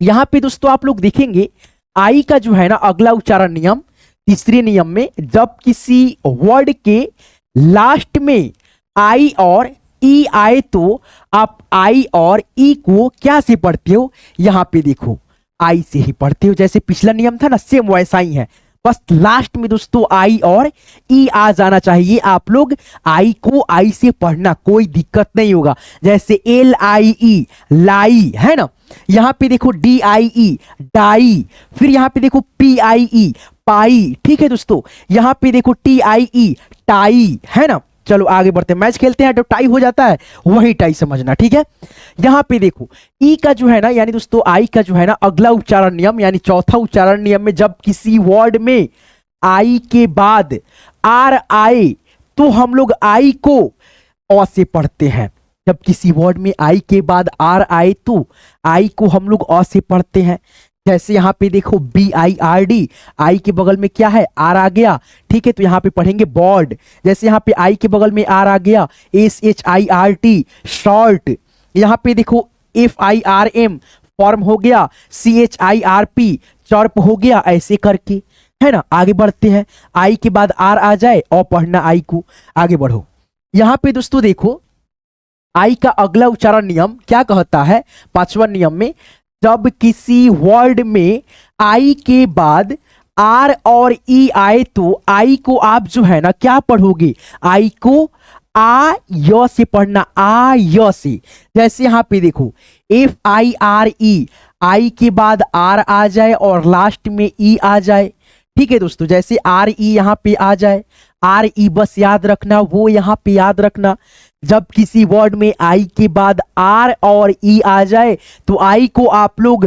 यहां पे दोस्तों आप लोग देखेंगे आई का जो है ना अगला उच्चारण नियम, तीसरे नियम में, जब किसी वर्ड के लास्ट में आई और ई आए तो आप आई और ई को क्या से पढ़ते हो, यहां पे देखो आई से ही पढ़ते हो। जैसे पिछला नियम था ना, सेम वैसा ही है, बस लास्ट में दोस्तों आई और ई आ जाना चाहिए। आप लोग आई को आई से पढ़ना, कोई दिक्कत नहीं होगा। जैसे LIE लाई, है ना। यहां पे देखो DIE डाई, फिर यहां पे देखो PIE पाई, ठीक है दोस्तों। यहां पे देखो TIE टाई, है ना। चलो आगे बढ़ते हैं। मैच खेलते हैं तो टाई हो जाता है, वही टाई समझना, ठीक है। यहां पे देखो ई का जो है ना, यानी दोस्तों आई का जो है ना अगला उच्चारण नियम, यानी चौथा उच्चारण नियम में, जब किसी वर्ड में आई के बाद आर आए तो हम लोग आई को अ से पढ़ते हैं। जब किसी वर्ड में आई के बाद आर आए तो आई को हम लोग अ से पढ़ते हैं। जैसे यहाँ पे देखो BIRD, आई के बगल में क्या है, आर आ गया, ठीक है, तो यहाँ पे पढ़ेंगे बॉर्ड। जैसे यहाँ पे आई के बगल में आर आ गया, SHIRT, शॉर्ट। यहाँ पे देखो FIRM, फॉर्म हो गया, CHIRP, चर्प हो गया, ऐसे करके, है ना। आगे बढ़ते हैं, आई के बाद आर आ जाए और पढ़ना आई को, आगे बढ़ो। यहाँ पे दोस्तों देखो आई का अगला उच्चारण नियम क्या कहता है, 5वां नियम में, जब किसी वर्ड में आई के बाद आर और ई आए तो आई को आप जो है ना क्या पढ़ोगे, आई को आ य से पढ़ना, आ य से। जैसे यहां पे देखो FIRE, आई के बाद आर आ जाए और लास्ट में ई आ जाए, ठीक है दोस्तों। जैसे RE यहां पे आ जाए, RE बस याद रखना, वो यहां पे याद रखना। जब किसी वर्ड में आई के बाद आर और ई आ जाए तो आई को आप लोग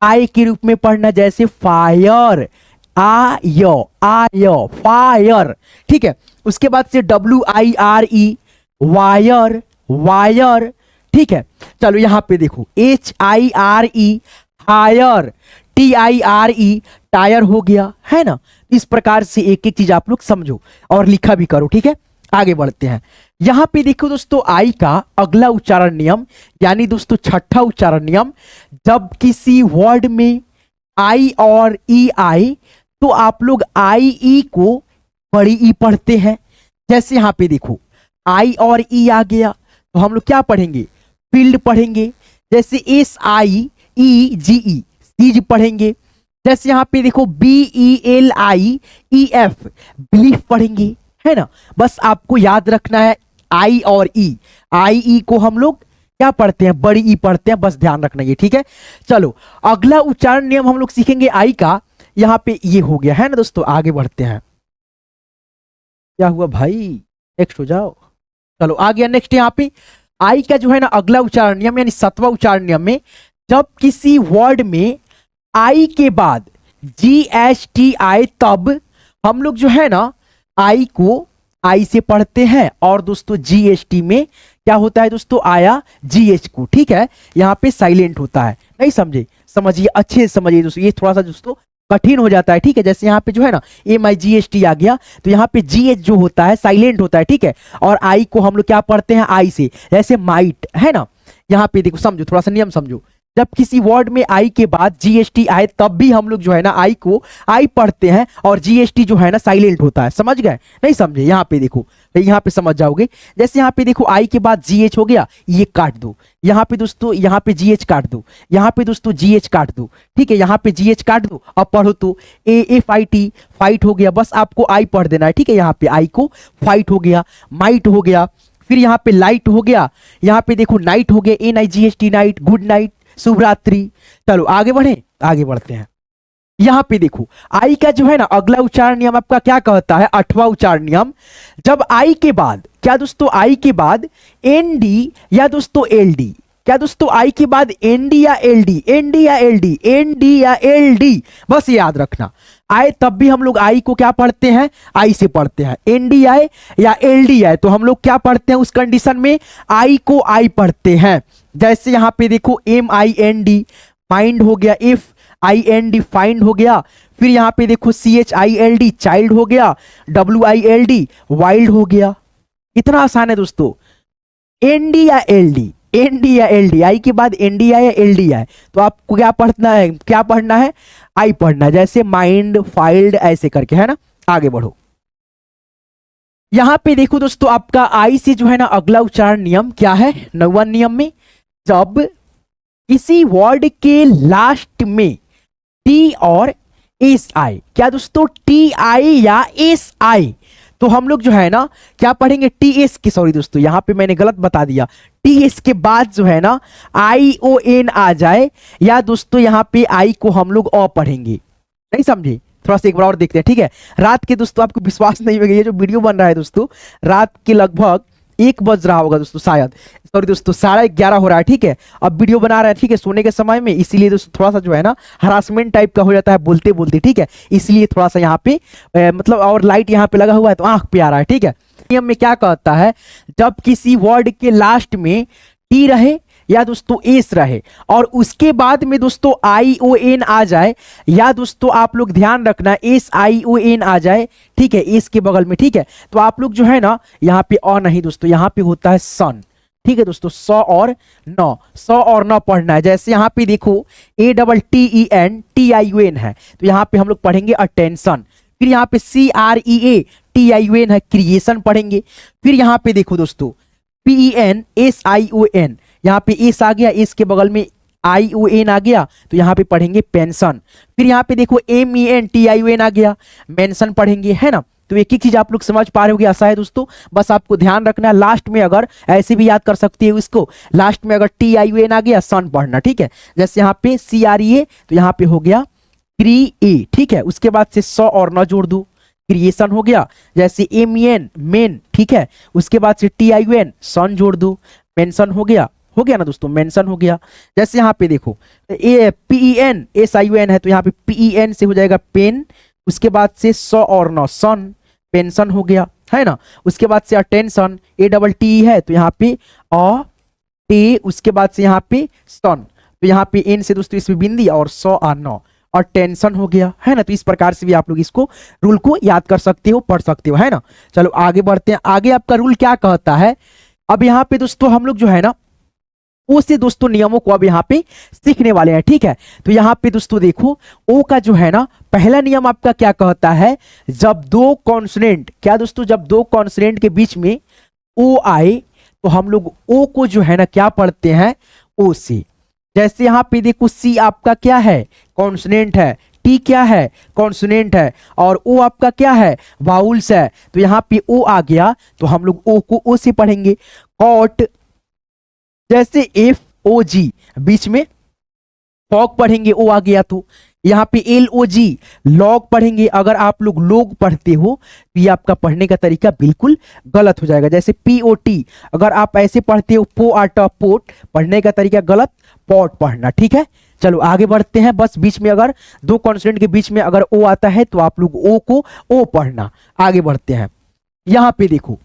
आई के रूप में पढ़ना, जैसे फायर, आ यो फायर, ठीक है। उसके बाद से WIRE, वायर, वायर, ठीक है। चलो यहां पे देखो HIRE, हायर, TIRE, टायर हो गया, है ना। इस प्रकार से एक एक चीज आप लोग समझो और लिखा भी करो, ठीक है। आगे बढ़ते हैं, यहां पे देखो दोस्तों आई का अगला उच्चारण नियम, यानी दोस्तों छठा उच्चारण नियम, जब किसी वर्ड में आई और ई आए तो आप लोग आई ई को बड़ी ई पढ़ते हैं। जैसे यहां पे देखो आई और ई आ गया तो हम लोग क्या पढ़ेंगे, फील्ड पढ़ेंगे। जैसे SIEGE, सीज पढ़ेंगे। जैसे यहां पे देखो BELIEF, बिलीफ पढ़ेंगे, है ना। बस आपको याद रखना है आई और ई, आई ई को हम लोग क्या पढ़ते हैं, बड़ी ई पढ़ते हैं, बस ध्यान रखना ये, ठीक है। चलो अगला उच्चारण नियम हम लोग सीखेंगे आई का, यहां पे ये हो गया, है ना दोस्तों। आगे बढ़ते हैं, क्या हुआ भाई, नेक्स्ट हो जाओ। चलो आ गया नेक्स्ट, यहाँ पे आई का जो है ना अगला उच्चारण नियम, यानी 7वां उच्चारण नियम में, जब किसी वर्ड में आई के बाद GST आए तब हम लोग जो है ना आई को आई से पढ़ते हैं, और दोस्तों GST में क्या होता है दोस्तों, आया GH को, ठीक है। यहाँ पे साइलेंट होता है, नहीं समझे, समझिए अच्छे से समझिए दोस्तों, ये थोड़ा सा दोस्तों कठिन हो जाता है, ठीक है। जैसे यहाँ पे जो है ना MIGHT आ गया तो यहाँ पे GH जो होता है साइलेंट होता है, ठीक है। और आई को हम लोग क्या पढ़ते हैं, आई से, जैसे माइट, है ना। यहाँ पे देखो समझो, थोड़ा सा नियम समझो, जब किसी वर्ड में आई के बाद GST आए तब भी हम लोग जो है ना आई को आई पढ़ते हैं, और GST जो है ना साइलेंट होता है, समझ गए, नहीं समझे। यहाँ पे देखो, यहाँ पे समझ जाओगे। जैसे यहाँ पे देखो आई के बाद GH हो गया, ये काट दो, यहाँ पे दोस्तों यहाँ पे GH काट दो, यहाँ पे दोस्तों GH काट दो, ठीक है। यहाँ पे GH काट दो, अब पढ़ो तो AFIT, फाइट हो गया, बस आपको आई पढ़ देना है, ठीक है। यहाँ पे आई को फाइट हो गया, माइट हो गया, फिर यहाँ पे लाइट हो गया, यहाँ पे देखो नाइट हो गया, NIGHT, नाइट, गुड नाइट, शुभ रात्रि। चलो आगे बढ़े, आगे बढ़ते हैं। यहां पे देखो आई का जो है ना अगला उच्चारण नियम आपका क्या कहता है, 8वां उच्चारण नियम, जब आई के बाद क्या दोस्तों, आई के बाद ND या दोस्तों LD, क्या दोस्तों आई के बाद ND या LD, ND या LD, ND या LD, बस याद रखना। आए तब भी हम लोग आई को क्या पढ़ते हैं, आई से पढ़ते हैं। ND आए या LD आए तो हम लोग क्या पढ़ते हैं, उस कंडीशन में आई को आई पढ़ते हैं। जैसे यहां पे देखो MIND, माइंड हो गया, IND, फाइंड हो गया, फिर यहां पे देखो CHILD, चाइल्ड हो गया, WILD, वाइल्ड हो गया। इतना आसान है दोस्तों। ND या LD, ND या LD, आई के बाद ND आए या LD आए तो आपको क्या पढ़ना है, क्या पढ़ना है, आई पढ़ना है। जैसे माइंड, फाइल्ड, ऐसे करके, है ना। आगे बढ़ो, यहां पे देखो दोस्तों आपका आई से जो है ना अगला उच्चारण नियम क्या है, 9वां नियम में, जब किसी वर्ड के लास्ट में T और S आए, क्या दोस्तों TI या SI, तो हम लोग जो है ना क्या पढ़ेंगे, TS के, सॉरी दोस्तों यहाँ पे मैंने गलत बता दिया, TS के बाद जो है ना ION आ जाए, या दोस्तों यहाँ पे आई को हम लोग अ पढ़ेंगे, नहीं समझे। थोड़ा सा एक बार और देखते हैं, ठीक है। रात के दोस्तों आपको विश्वास नहीं होगा, ये जो वीडियो बन रहा है दोस्तों रात के लगभग 1 बज रहा होगा दोस्तों, शायद, सॉरी दोस्तों 11:30 हो रहा है, ठीक है। अब वीडियो बना रहा है, ठीक है, सोने के समय में, इसीलिए दोस्तों थोड़ा सा जो है ना हरासमेंट टाइप का हो जाता है बोलते बोलते, ठीक है। इसलिए थोड़ा सा यहाँ पे मतलब, और लाइट यहाँ पे लगा हुआ है तो आंख पे आ रहा है, ठीक है। नियम में क्या कहता है, जब किसी वर्ड के लास्ट में T रहे या दोस्तों एस रहे और उसके बाद में दोस्तों आई ओ एन आ जाए, या दोस्तों आप लोग ध्यान रखना एस आई ओ एन आ जाए, ठीक है, एस के बगल में, ठीक है, तो आप लोग जो है ना यहाँ पे और नहीं दोस्तों, यहाँ पे होता है सन, ठीक है दोस्तों, 100 और 9 पढ़ना है। जैसे यहाँ पे देखो ATTEN है, तो यहाँ पे हम लोग पढ़ेंगे अटेंशन। फिर यहाँ पे CREATION है, क्रिएशन पढ़ेंगे। फिर यहाँ पे देखो दोस्तों PENSION, यहाँ पे एस आ गया, एस के बगल में ION आ गया, तो यहाँ पे पढ़ेंगे पेंशन। फिर यहाँ पे देखो MENTION आ गया, मेंशन पढ़ेंगे, है ना। तो एक एक चीज आप लोग समझ पा रहे होगे, ऐसा है दोस्तों, बस आपको ध्यान रखना है। लास्ट में अगर ऐसे भी याद कर सकते हो इसको, लास्ट में अगर TION आ गया सन पढ़ना, ठीक है। जैसे यहाँ पे CREA, तो यहाँ पे हो गया क्रिए, ठीक है। उसके बाद से 100 और 9 जोड़ दो, क्रिएशन हो गया। जैसे MEN मेन, ठीक है। उसके बाद से TION सन जोड़ दो, मेंशन हो गया ना दोस्तों, मेंशन हो गया। जैसे यहाँ पे देखो PENSION है, तो यहाँ पे PEN से हो जाएगा पेन। उसके बाद से 100 और 9 सन, पेंशन हो गया, है ना। उसके बाद से अटेंशन ATT है, तो यहाँ पे टे, उसके बाद से यहाँ पे सन, तो यहाँ पे एन से दोस्तों इसमें बिंदी और 100 और 9 और टेंशन हो गया, है ना। तो इस प्रकार से भी आप लोग इसको रूल को याद कर सकते हो, पढ़ सकते हो, है ना। चलो आगे बढ़ते हैं। आगे आपका रूल क्या कहता है, अब यहाँ पे दोस्तों हम लोग जो है ना ओ से दोस्तों नियमों को अब यहाँ पे सीखने वाले हैं, ठीक है। तो यहाँ पे दोस्तों देखो ओ का जो है ना पहला नियम आपका क्या कहता है, जब दो कॉन्सोनेंट, क्या दोस्तों, जब दो कॉन्सोनेंट के बीच में ओ आए तो हम लोग ओ को जो है ना क्या पढ़ते हैं, ओ से। जैसे यहाँ पे देखो सी आपका क्या है, कॉन्सोनेंट है, टी क्या है, कॉन्सोनेंट है, और ओ आपका क्या है, वाउल्स है। तो यहाँ पे ओ आ गया तो हम लोग ओ को ओ से पढ़ेंगे। कॉट, जैसे FOG बीच में फॉग पढ़ेंगे, ओ आ गया। तो यहाँ पे LOG लॉग पढ़ेंगे। अगर आप लोग लोग पढ़ते हो तो ये आपका पढ़ने का तरीका बिल्कुल गलत हो जाएगा। जैसे POT अगर आप ऐसे पढ़ते हो पोट, पढ़ने का तरीका गलत, पॉट पढ़ना, ठीक है। चलो आगे बढ़ते हैं। बस बीच में अगर दो कॉन्सोनेंट के बीच में अगर ओ आता है तो आप लोग ओ को ओ पढ़ना। आगे बढ़ते हैं। यहाँ पे देखो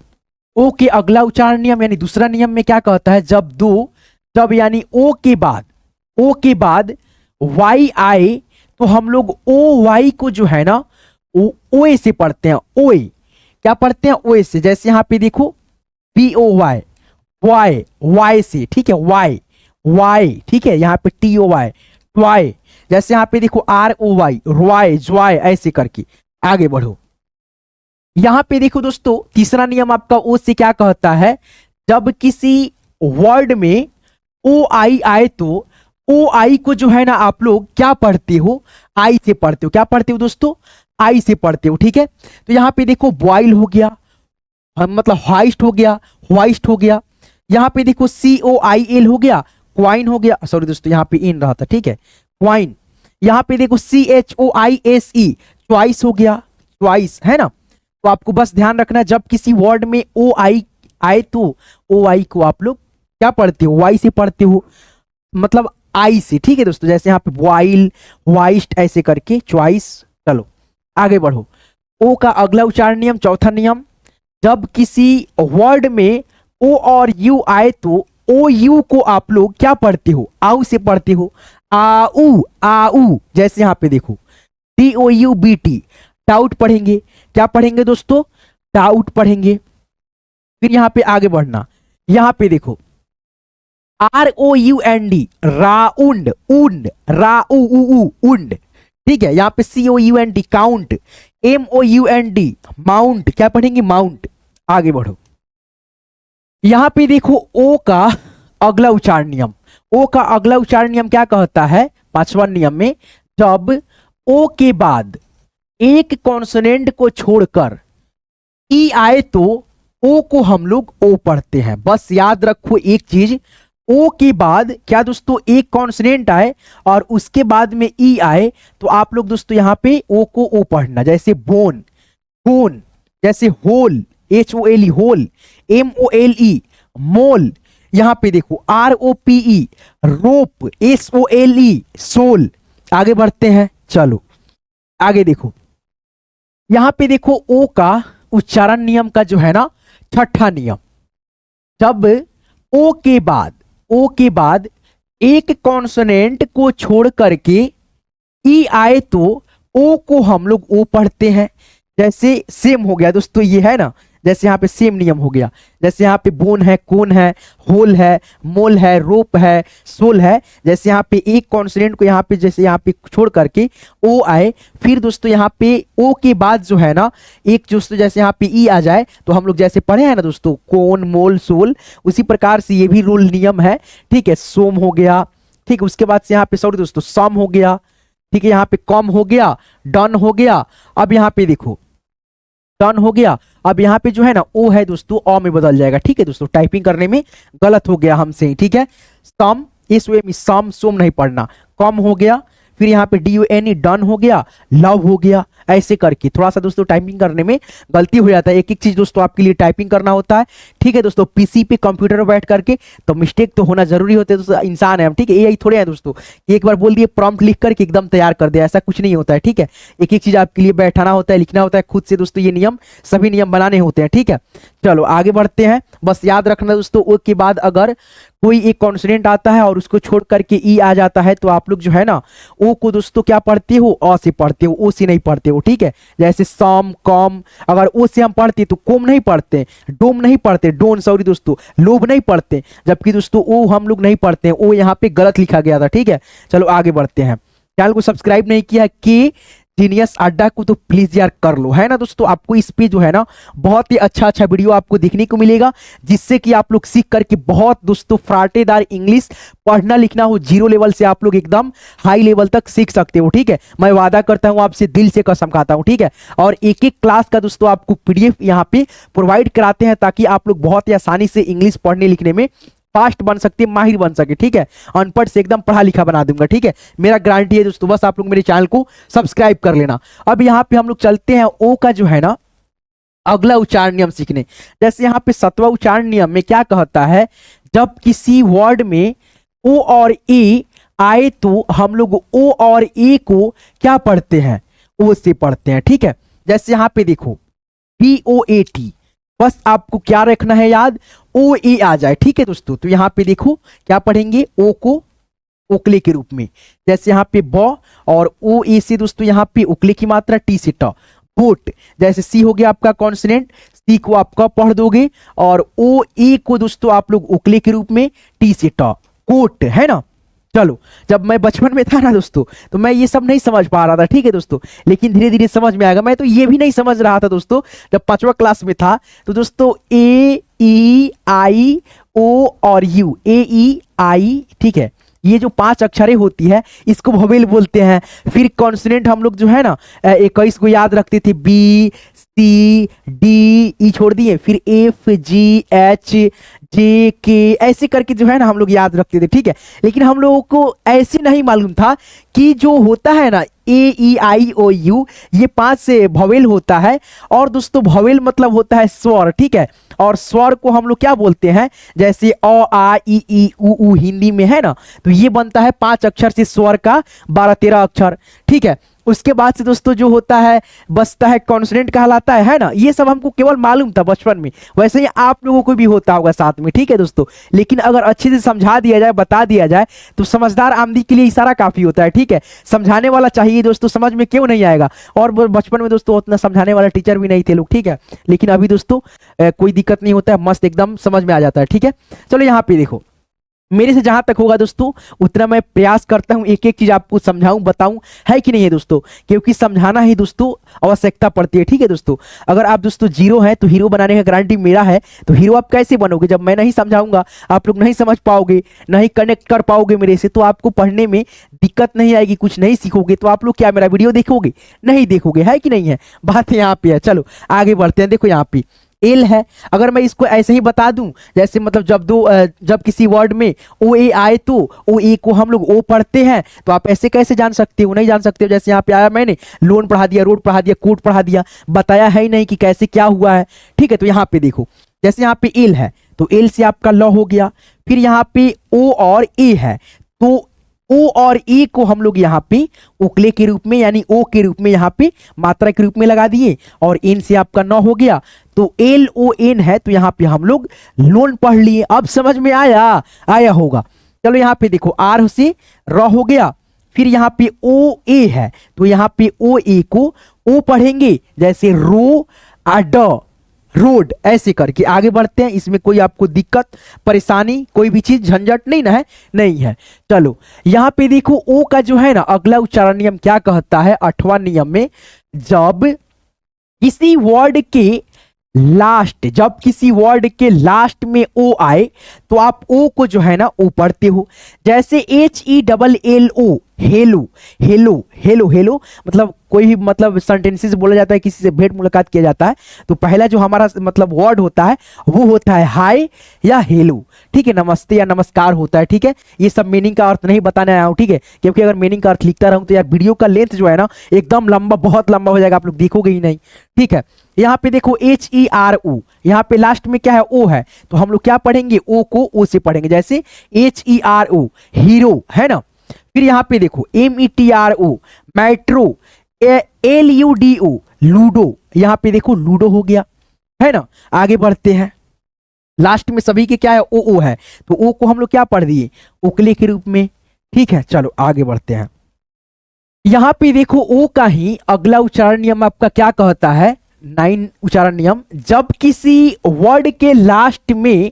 ओ के अगला उच्चारण नियम यानी दूसरा नियम में क्या कहता है, जब यानी ओ के बाद वाई आए तो हम लोग ओ वाई को जो है ना ओए से पढ़ते हैं। ओए क्या पढ़ते हैं, ओए से। जैसे यहाँ पे देखो POY वाई से, ठीक है, वाई, ठीक है। यहाँ पे TOY ट्वाई। जैसे यहाँ पे देखो ROY रॉय, ज्वाय, ऐसे करके आगे बढ़ो। यहां पे देखो दोस्तों तीसरा नियम आपका ओ से क्या कहता है, जब किसी वर्ड में ओ आई आए तो ओ आई को जो है ना आप लोग क्या पढ़ते हो, आई से पढ़ते हो। क्या पढ़ते हो दोस्तों, आई से पढ़ते हो, ठीक है। तो यहां पे देखो बॉइल हो गया, मतलब हाइस्ट हो गया, वाइस्ट हो गया। यहां पे देखो COIL हो गया, क्वाइन हो गया, सॉरी दोस्तों यहाँ पे इन रहा था, ठीक है, क्वाइन। यहां पे देखो CHOISE च्वाइस हो गया, च्वाइस, है ना। तो आपको बस ध्यान रखना जब किसी वर्ड में ओ आई आए तो ओ आई को आप लोग क्या पढ़ते हो, वाई से पढ़ते हो, मतलब आई से, ठीक है दोस्तों। जैसे यहाँ पे वाइल, वाइस्ट, ऐसे करके च्वाइस। चलो आगे बढ़ो। ओ का अगला उच्चारण नियम, चौथा नियम, जब किसी वर्ड में ओ और यू आए तो ओ यू को आप लोग क्या पढ़ते हो, आउ से पढ़ते हो। आऊ, जैसे यहाँ पे देखो DOUBT डाउट पढ़ेंगे। क्या पढ़ेंगे दोस्तों, डाउट पढ़ेंगे। फिर यहां पे आगे बढ़ना, यहां पे देखो ROUND राउंड, उंड, उंड, ठीक है। यहां पे COUNT काउंट, MOUND माउंट, क्या पढ़ेंगे, माउंट। आगे बढ़ो। यहां पे देखो ओ का अगला उच्चारण नियम, ओ का अगला उच्चारण नियम क्या कहता है, पांचवा नियम में, जब ओ के बाद एक कॉन्सोनेंट को छोड़कर ई आए तो ओ को हम लोग ओ पढ़ते हैं। बस याद रखो एक चीज, ओ के बाद क्या दोस्तों एक कॉन्सोनेंट आए और उसके बाद में ई आए तो आप लोग दोस्तों यहाँ पे ओ को ओ पढ़ना। जैसे बोन, बोन, जैसे होल, HOLE होल, MOLE मोल। यहां पे देखो ROPE रोप, SOLE सोल। आगे बढ़ते हैं। चलो आगे देखो, यहां पे देखो ओ का उच्चारण नियम का जो है ना छठा नियम, जब ओ के बाद ओ के बाद एक कॉन्सोनेंट को छोड़ करके ई आए तो ओ को हम लोग ओ पढ़ते हैं। जैसे सेम हो गया दोस्तों, ये है ना, जैसे यहाँ पे सेम नियम हो गया। जैसे यहाँ पे बोन है, कोन है, होल है, मोल है, रोप है, सोल है। जैसे यहाँ पे एक कॉन्सोनेंट को यहाँ पे जैसे यहाँ पे छोड़ करके ओ आए, फिर दोस्तों यहाँ पे ओ के बाद जो है ना एक दोस्तों जैसे यहाँ पे ई आ जाए, तो हम लोग जैसे पढ़े हैं ना दोस्तों कोन, मोल, सोल, उसी प्रकार से ये भी रूल नियम है। ठीक है, सोम हो गया। ठीक है, उसके बाद से यहाँ पे सॉरी दोस्तों सम हो गया। ठीक है, यहाँ पे कम हो गया, डन हो गया। अब यहाँ पे देखो डन हो गया। अब यहाँ पे जो है ना ओ है दोस्तों अ में बदल जाएगा। ठीक है दोस्तों, टाइपिंग करने में गलत हो गया हमसे। ठीक है, सम इस वे में सम सोम नहीं पढ़ना। कम हो गया, फिर यहाँ पे DUNE डन हो गया, लव हो गया। ऐसे करके थोड़ा सा दोस्तों टाइपिंग करने में गलती हो जाता है। एक एक चीज दोस्तों आपके लिए टाइपिंग करना होता है। ठीक है दोस्तों, पीसी पे कंप्यूटर पर बैठ करके तो मिस्टेक तो होना जरूरी होता है दोस्तों, इंसान है हम। ठीक है, AI थोड़े हैं दोस्तों एक बार बोल दिए प्रॉम्प्ट लिख करके एकदम तैयार कर दिया, ऐसा कुछ नहीं होता है। ठीक है, एक एक चीज आपके लिए बैठाना होता है, लिखना होता है खुद से दोस्तों, ये नियम सभी नियम बनाने होते हैं। ठीक है, चलो आगे बढ़ते हैं। बस याद रखना दोस्तों ओ के बाद अगर कोई एक कॉन्सोनेंट आता है और उसको छोड़ करके ई आ जाता है तो आप लोग जो है ना ओ को दोस्तों क्या पढ़ते हो, अ से पढ़ते हो, ओ से नहीं पढ़ते हो। ठीक है, जैसे सम, कम, अगर ओ से हम पढ़ते तो कोम नहीं पढ़ते, डोम नहीं पढ़ते, डोन सॉरी दोस्तों, लोभ नहीं पढ़ते, जबकि दोस्तों ओ हम लोग नहीं पढ़ते हैं, ओ यहाँ पे गलत लिखा गया था। ठीक है, चलो आगे बढ़ते हैं। चैनल को सब्सक्राइब नहीं किया कि जीनियस अड्डा को तो प्लीज यार कर लो, है ना दोस्तों। आपको इस पे जो है ना बहुत ही अच्छा अच्छा वीडियो आपको देखने को मिलेगा, जिससे कि आप लोग सीख करके बहुत दोस्तों फराटेदार इंग्लिश पढ़ना लिखना हो जीरो लेवल से आप लोग एकदम हाई लेवल तक सीख सकते हो। ठीक है, मैं वादा करता हूं आपसे, दिल से कसम खाता हूं। ठीक है, और एक एक क्लास का दोस्तों आपको PDF यहाँ पे प्रोवाइड कराते हैं ताकि आप लोग बहुत ही आसानी से इंग्लिश पढ़ने लिखने में फास्ट बन सकते, माहिर बन सके। ठीक है, अनपढ़ से एकदम पढ़ा लिखा बना दूंगा। ठीक है, मेरा गारंटी है दोस्तों, बस आप लोग मेरे चैनल को सब्सक्राइब कर लेना। अब यहाँ पे हम लोग चलते हैं ओ का जो है ना अगला उच्चारण नियम सीखने। जैसे यहाँ पे 7वां उच्चारण नियम में क्या कहता है, जब किसी वर्ड में ओ और ए आए तो हम लोग ओ और ए को क्या पढ़ते हैं, ओ से पढ़ते हैं। ठीक है, जैसे यहाँ पे देखो POAT, बस आपको क्या रखना है याद, ओ ए आ जाए। ठीक है दोस्तों, तो यहाँ पे देखो क्या पढ़ेंगे, ओ को ओकले के रूप में। जैसे यहाँ पे ब और ओ ए से दोस्तों यहाँ पे ओकले की मात्रा टी से ट। बोट, जैसे सी हो गया आपका कॉन्सोनेंट, सी को आप क पढ़ दोगे और ओ ए को दोस्तों आप लोग ओकले के रूप में टी से ट। कोट, है ना। चलो, जब मैं बचपन में था ना दोस्तों तो मैं ये सब नहीं समझ पा रहा था। ठीक है दोस्तों, लेकिन धीरे धीरे समझ में आएगा। मैं तो ये भी नहीं समझ रहा था दोस्तों जब 5वां क्लास में था तो दोस्तों AEIO और U, AEI, ठीक है, ये जो 5 अक्षरें होती है इसको वोवेल बोलते हैं। फिर कॉन्सोनेंट हम लोग जो है ना 21 को याद रखते थे, BCD छोड़ दिए, फिर FGHJK ऐसे करके जो है ना हम लोग याद रखते थे। ठीक है, लेकिन हम लोगों को ऐसे नहीं मालूम था कि जो होता है ना AEIOU ये 5 से वोवेल होता है, और दोस्तों वोवेल मतलब होता है स्वर। ठीक है, और स्वर को हम लोग क्या बोलते हैं, जैसे अ आ इ ई उ ऊ हिंदी में है ना, तो ये बनता है 5 अक्षर से स्वर का 12-13 अक्षर। ठीक है, उसके बाद से दोस्तों जो होता है बचता है कॉन्सोनेंट कहलाता है ना। ये सब हमको केवल मालूम था बचपन में, वैसे ही आप लोगों को भी होता होगा साथ में। ठीक है दोस्तों, लेकिन अगर अच्छे से समझा दिया जाए, बता दिया जाए तो समझदार आमदी के लिए इशारा काफी होता है। ठीक है, समझाने वाला चाहिए दोस्तों, समझ में क्यों नहीं आएगा। और बचपन में दोस्तों उतना समझाने वाला टीचर भी नहीं थे लोग। ठीक है, लेकिन अभी दोस्तों कोई दिक्कत नहीं होता है, मस्त एकदम समझ में आ जाता है। ठीक है, चलो यहाँ पे देखो, मेरे से जहां तक होगा दोस्तों उतना मैं प्रयास करता हूं एक एक चीज आपको समझाऊं, बताऊं, है कि नहीं है दोस्तों, क्योंकि समझाना ही दोस्तों आवश्यकता पड़ती है। ठीक है दोस्तों, अगर आप दोस्तों जीरो हैं तो हीरो बनाने का गारंटी मेरा है। तो हीरो आप कैसे बनोगे, जब मैं नहीं समझाऊंगा, आप लोग नहीं समझ पाओगे, नहीं कनेक्ट कर पाओगे मेरे से, तो आपको पढ़ने में दिक्कत नहीं आएगी, कुछ नहीं सीखोगे, तो आप लोग क्या मेरा वीडियो देखोगे, नहीं देखोगे, है कि नहीं है। बात यहाँ पे है। चलो आगे बढ़ते हैं। देखो यहाँ पे एल है, अगर मैं इसको ऐसे ही बता दूं, जैसे मतलब जब किसी वर्ड में ओ ए आए तो ओ ए को हम लोग ओ पढ़ते हैं, तो आप ऐसे कैसे जान सकते हो, नहीं जान सकते हो। जैसे यहाँ पे आया, मैंने लोन पढ़ा दिया, रोड पढ़ा दिया, कोट पढ़ा दिया, बताया है ही नहीं कि कैसे क्या हुआ है। ठीक है, तो यहाँ पे देखो, जैसे यहाँ पे एल है तो एल से आपका ल हो गया। फिर यहाँ पे ओ और ए है तो ओ और ए को हम लोग यहाँ पे उकले के रूप में यानी ओ के रूप में यहाँ पे मात्रा के रूप में लगा दिए, और इन से आपका न हो गया। तो LON है, तो यहाँ पे हम लोग लोन पढ़ लिए। अब समझ में आया आया होगा। चलो यहाँ पे देखो R से र हो गया, फिर यहाँ पे OA है, तो यहाँ पे OA को O पढ़ेंगे, जैसे रो अड रोड, ऐसे करके आगे बढ़ते हैं। इसमें कोई आपको दिक्कत परेशानी कोई भी चीज झंझट नहीं ना है, नहीं है। चलो यहाँ पे देखो ओ का जो है ना अगला उच्चारण नियम क्या कहता है 8वां नियम में, जब किसी वर्ड के जब किसी वर्ड के लास्ट में ओ आए तो आप ओ को जो है ना ओ पढ़ते हो। जैसे HELLO hello hello hello hello, मतलब कोई भी मतलब सेंटेंसेस बोला जाता है, किसी से भेंट मुलाकात किया जाता है, तो पहला जो हमारा मतलब वर्ड होता है वो होता है हाय या हेलो, ठीक है, नमस्ते या नमस्कार होता है, ठीक है। ये सब मीनिंग का अर्थ नहीं बताने आया हूँ, ठीक है, क्योंकि अगर मीनिंग का अर्थ लिखता रहूँ तो यार वीडियो का लेंथ जो है ना एकदम लंबा, बहुत लंबा हो जाएगा, आप लोग देखोगे ही नहीं, ठीक है। यहाँ पे देखो HERO, यहाँ पे लास्ट में क्या है ओ है, तो हम लोग क्या पढ़ेंगे ओ को ओ से पढ़ेंगे, जैसे HERO हीरो, है ना। फिर यहाँ पे देखो METRO मेट्रो, LUDO लूडो, यहाँ पे देखो लूडो हो गया, है ना। आगे बढ़ते हैं, लास्ट में सभी के क्या है ओ है, तो ओ को हम लोग क्या पढ़ दिए ओकले के रूप में, ठीक है। चलो आगे बढ़ते हैं, यहाँ पे देखो ओ का ही अगला उच्चारण नियम आपका क्या कहता है 9 उच्चारण नियम, जब किसी वर्ड के लास्ट में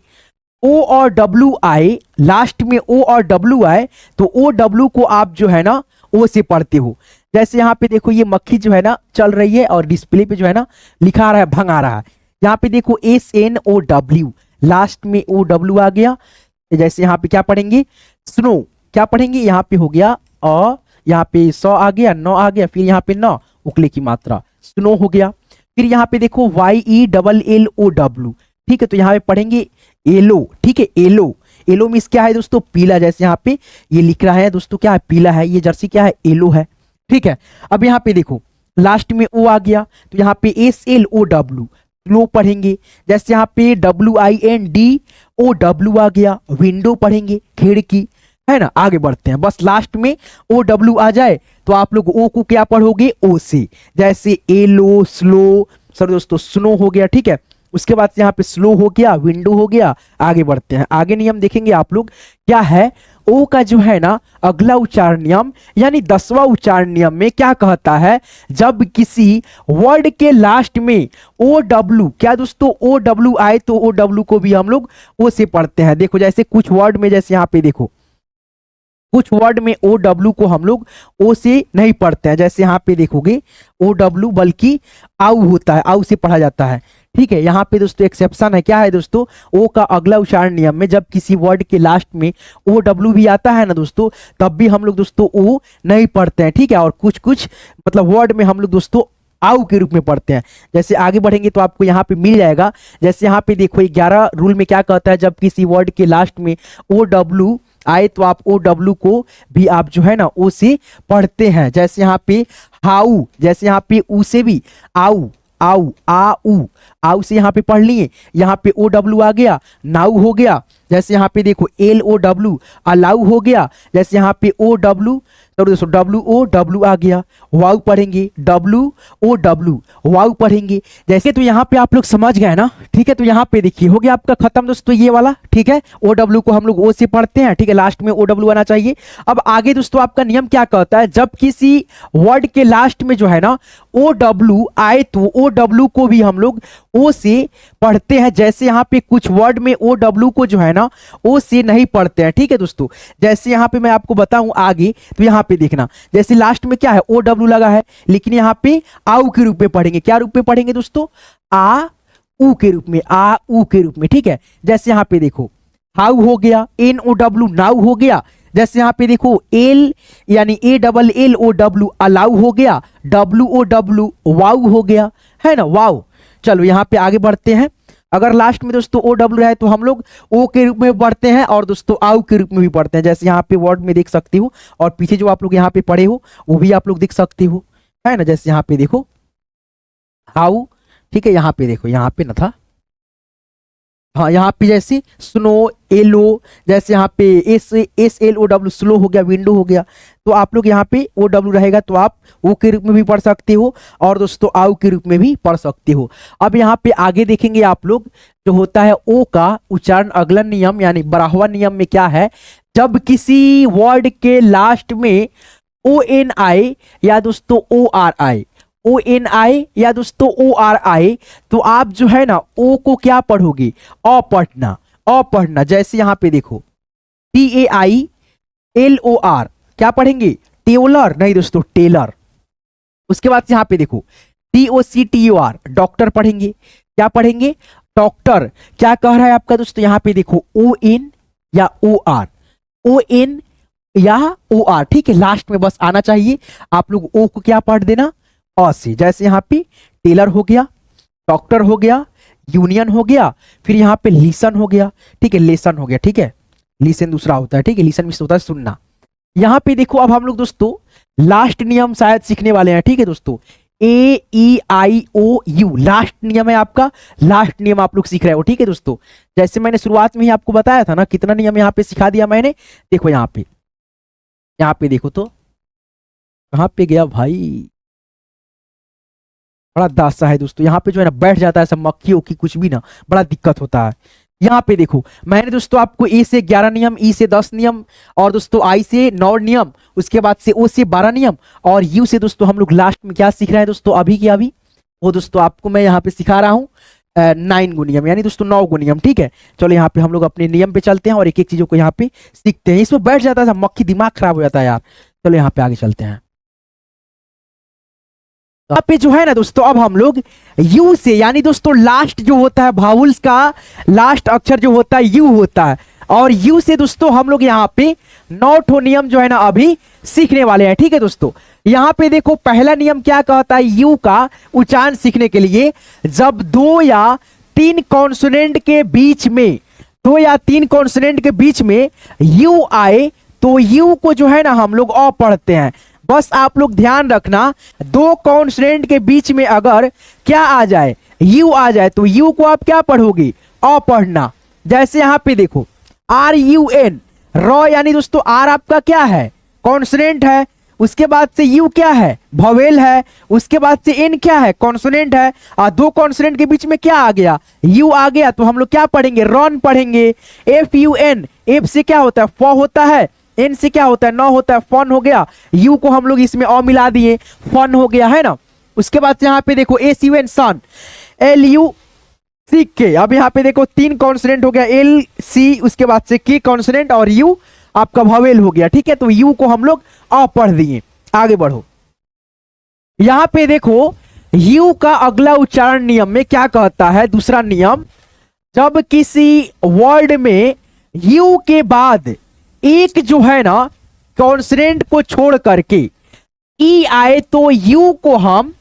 ओ और डब्ल्यू आए, लास्ट में ओ और डब्ल्यू आए तो ओ डब्ल्यू को आप जो है ना ओ से पढ़ते हो। जैसे यहाँ पे देखो ये मक्खी जो है ना चल रही है और डिस्प्ले पे जो है ना लिखा रहा है भंगा रहा है, यहाँ पे देखो SNOW लास्ट में ओ डब्ल्यू आ गया, जैसे यहाँ पे क्या पढ़ेंगे स्नो, क्या पढ़ेंगे यहाँ पे हो गया यहाँ पे 100 आ गया, 9 आ गया, फिर यहाँ पे 9 उकले की मात्रा स्नो हो गया। फिर यहाँ पे देखो YELLOW, ठीक है, तो यहाँ पे पढ़ेंगे एलो, ठीक है, एलो, एलो मीन्स क्या है दोस्तों पीला, जैसे यहाँ पे ये लिख रहा है दोस्तों क्या है पीला है, ये जर्सी क्या है एलो है, ठीक है। अब यहाँ पे देखो लास्ट में ओ आ गया तो यहाँ पे SLOW स्लो पढ़ेंगे, जैसे यहाँ पे WINDOW आ गया विंडो पढ़ेंगे खिड़की, है ना। आगे बढ़ते हैं, बस लास्ट में OW आ जाए तो आप लोग ओ को क्या पढ़ोगे ओ से, जैसे एलो स्लो, सर दोस्तों स्नो हो गया, ठीक है। उसके बाद यहाँ पे स्लो हो गया, विंडो हो गया। आगे बढ़ते हैं, आगे नियम देखेंगे आप लोग क्या है ओ का जो है ना अगला उच्चारण नियम यानी 10वां उच्चारण नियम में क्या कहता है, जब किसी वर्ड के लास्ट में OW, क्या दोस्तों OW आए तो OW को भी हम लोग ओ से पढ़ते हैं। देखो जैसे कुछ वर्ड में, जैसे यहाँ पे देखो कुछ वर्ड में OW को हम लोग ओ से नहीं पढ़ते हैं, जैसे यहाँ पे देखोगे OW बल्कि आउ होता है, आउ से पढ़ा जाता है, ठीक है। यहाँ पे दोस्तों एक्सेप्शन है, क्या है दोस्तों ओ का अगला उच्चारण नियम में जब किसी वर्ड के लास्ट में OW भी आता है ना दोस्तों, तब भी हम लोग दोस्तों ओ नहीं पढ़ते हैं, ठीक है। और कुछ कुछ मतलब वर्ड में हम लोग दोस्तों आउ के रूप में पढ़ते हैं। जैसे आगे बढ़ेंगे तो आपको यहाँ पे मिल जाएगा, जैसे यहाँ पे देखो 11 रूल में क्या कहता है, जब किसी वर्ड के लास्ट में OW आए तो आप OW को भी आप जो है ना ओ से पढ़ते हैं। जैसे यहाँ पे हाउ, जैसे यहाँ पे ऊ से भी आउ, आउ आउ से यहाँ पे पढ़ लिए, यहाँ पे OW आ गया, नाउ हो गया। जैसे यहाँ पे देखो LOW अलाउ हो गया, जैसे यहाँ पे OW WOW आ गया, वाउ पढ़ेंगे WOW वाउ पढ़ेंगे। जैसे तो यहाँ पे आप लोग समझ गए ना, ठीक है। तो यहाँ पे देखिए हो गया आपका खत्म दोस्तों ये वाला, ठीक है। OW को हम लोग ओ से पढ़ते हैं, ठीक है, लास्ट में OW आना चाहिए। अब आगे दोस्तों आपका नियम क्या कहता है, जब किसी वर्ड के लास्ट में जो है ना OW आए तो OW को भी हम लोग ओ से पढ़ते हैं। जैसे यहाँ पे कुछ वर्ड में OW को जो है ना ओ से नहीं पढ़ते हैं, ठीक है दोस्तों। जैसे यहाँ पे मैं आपको बताऊं आगे, तो यहाँ पे देखना जैसे लास्ट में क्या है OW लगा है, लेकिन यहाँ पे आउ के रूप में पढ़ेंगे, क्या रूप में पढ़ेंगे दोस्तों आ ऊ के रूप में, आ ऊ के रूप में, ठीक है। जैसे यहाँ पे देखो हाउ हो गया, NOW नाउ हो गया। जैसे यहाँ पे देखो एल यानी ALLOW अलाउ हो गया, WOW वाउ हो गया, है ना, वाउ। चलो यहाँ पे आगे बढ़ते हैं, अगर लास्ट में दोस्तों OW रहे तो हम लोग ओ के रूप में पढ़ते हैं और दोस्तों आउ के रूप में भी पढ़ते हैं। जैसे यहाँ पे वर्ड में देख सकते हो और पीछे जो आप लोग यहाँ पे पढ़े हो वो भी आप लोग देख सकते हो, है ना। जैसे यहाँ पे देखो हाउ, ठीक है, यहाँ पे देखो यहाँ पे न था, हाँ यहाँ पे जैसे स्नो, एलो, जैसे यहाँ पे SLOW स्लो हो गया, विंडो हो गया, तो आप लोग यहाँ पे OW रहेगा तो आप ओ के रूप में भी पढ़ सकते हो और दोस्तों आउ के रूप में भी पढ़ सकते हो। अब यहाँ पे आगे देखेंगे आप लोग, जो होता है ओ का उच्चारण अगला नियम यानी 12वां नियम में क्या है, जब किसी वर्ड के लास्ट में ONI या दोस्तों ORI या दोस्तों ORI, तो आप जो है ना ओ को क्या पढ़ोगे, अ पढ़ना। जैसे यहाँ पे देखो TAILOR, क्या पढ़ेंगे, टेलर नहीं दोस्तों, टेलर। उसके बाद यहाँ पे देखो DOCTOR, डॉक्टर पढ़ेंगे। क्या पढ़ेंगे, डॉक्टर। क्या कह रहा है आपका दोस्तों, यहाँ पे देखो ON या OR, ON या OR, ठीक है, लास्ट में बस आना चाहिए। आप लोग ओ को क्या पढ़ देना, अ से। जैसे यहाँ पे टेलर हो गया, डॉक्टर हो गया, यूनियन हो गया, फिर यहाँ पे लिसन हो गया, ठीक है, लेसन हो गया, ठीक है, लिसन दूसरा होता है, ठीक है, लिसन मिस होता है सुनना। यहाँ पे देखो अब हम लोग दोस्तों लास्ट नियम शायद सीखने वाले हैं, ठीक है दोस्तों, AEIOU लास्ट नियम है आपका, लास्ट नियम आप लोग सीख रहे हो, ठीक है दोस्तों। जैसे मैंने शुरुआत में ही आपको बताया था ना, कितना नियम यहाँ पे सिखा दिया मैंने। देखो यहाँ पे देखो तो कहाँ पे गया भाई, बड़ा दासा है दोस्तों, यहाँ पे जो है ना बैठ जाता है सब मक्खी उक्खी कुछ भी ना, बड़ा दिक्कत होता है। यहाँ पे देखो मैंने दोस्तों आपको ए से 11 नियम, ई से 10 नियम, और दोस्तों आई से 9 नियम, उसके बाद से ओ से 12 नियम, और यू से दोस्तों हम लोग लास्ट में क्या सीख रहे हैं दोस्तों, अभी की अभी वो दोस्तों आपको मैं यहाँ पे सिखा रहा हूँ 9 गो नियम, यानी दोस्तों 9 गो नियम, ठीक है। चलो यहाँ पे हम लोग अपने नियम पे चलते हैं और एक एक चीजों को यहाँ पे सीखते हैं। इसमें बैठ जाता है सब मक्खी, दिमाग खराब हो जाता है यार। चलो यहाँ पे आगे चलते हैं। यहाँ पे जो है ना दोस्तों अब हम लोग यू से, यानी दोस्तों लास्ट जो होता है भावुल्स का लास्ट अक्षर जो होता है यू होता है, और यू से दोस्तों हम लोग यहाँ पे 9 ठो नियम जो है ना अभी सीखने वाले हैं, ठीक है दोस्तों। यहाँ पे देखो पहला नियम क्या कहता है, यू का उच्चारण सीखने के लिए जब 2 या 3 कॉन्सोनेंट के बीच में, 2 या 3 कॉन्सोनेंट के बीच में यू आए तो यू को जो है ना हम लोग अ पढ़ते हैं। बस आप लोग ध्यान रखना, 2 कॉन्सोनेंट के बीच में अगर क्या आ जाए, यू आ जाए, तो यू को आप क्या पढ़ोगे, अ पढ़ना। जैसे यहाँ पे देखो RUN, रॉ, यानी दोस्तों आर आपका क्या है, कॉन्सोनेंट है, उसके बाद से यू क्या है, वोवेल है, उसके बाद से एन क्या है, कॉन्सोनेंट है, और 2 कॉन्सोनेंट के बीच में क्या आ गया, यू आ गया, तो हम लोग क्या पढ़ेंगे, रॉन पढ़ेंगे। FUN, एफ से क्या होता है, फ होता है, एन से क्या होता है, न होता है, फन हो गया, यू को हम लोग इसमें अ मिला दिए, फन हो गया, है ना। उसके बाद यहाँ पे देखो SUN, सन, LUCK, अब यहाँ पे देखो 3 कॉन्सोनेंट हो गया, LC, उसके बाद से के कॉन्सोनेंट, और यू आपका वोवेल हो गया, ठीक है। तो यू को हम लोग अ पढ़ दिए। आगे बढ़ो, यहाँ पे देखो यू का अगला उच्चारण नियम में क्या कहता है, दूसरा नियम, जब किसी वर्ड में यू के बाद एक जो है ना कॉन्सोनेंट को छोड़ करके ई आए तो यू को हम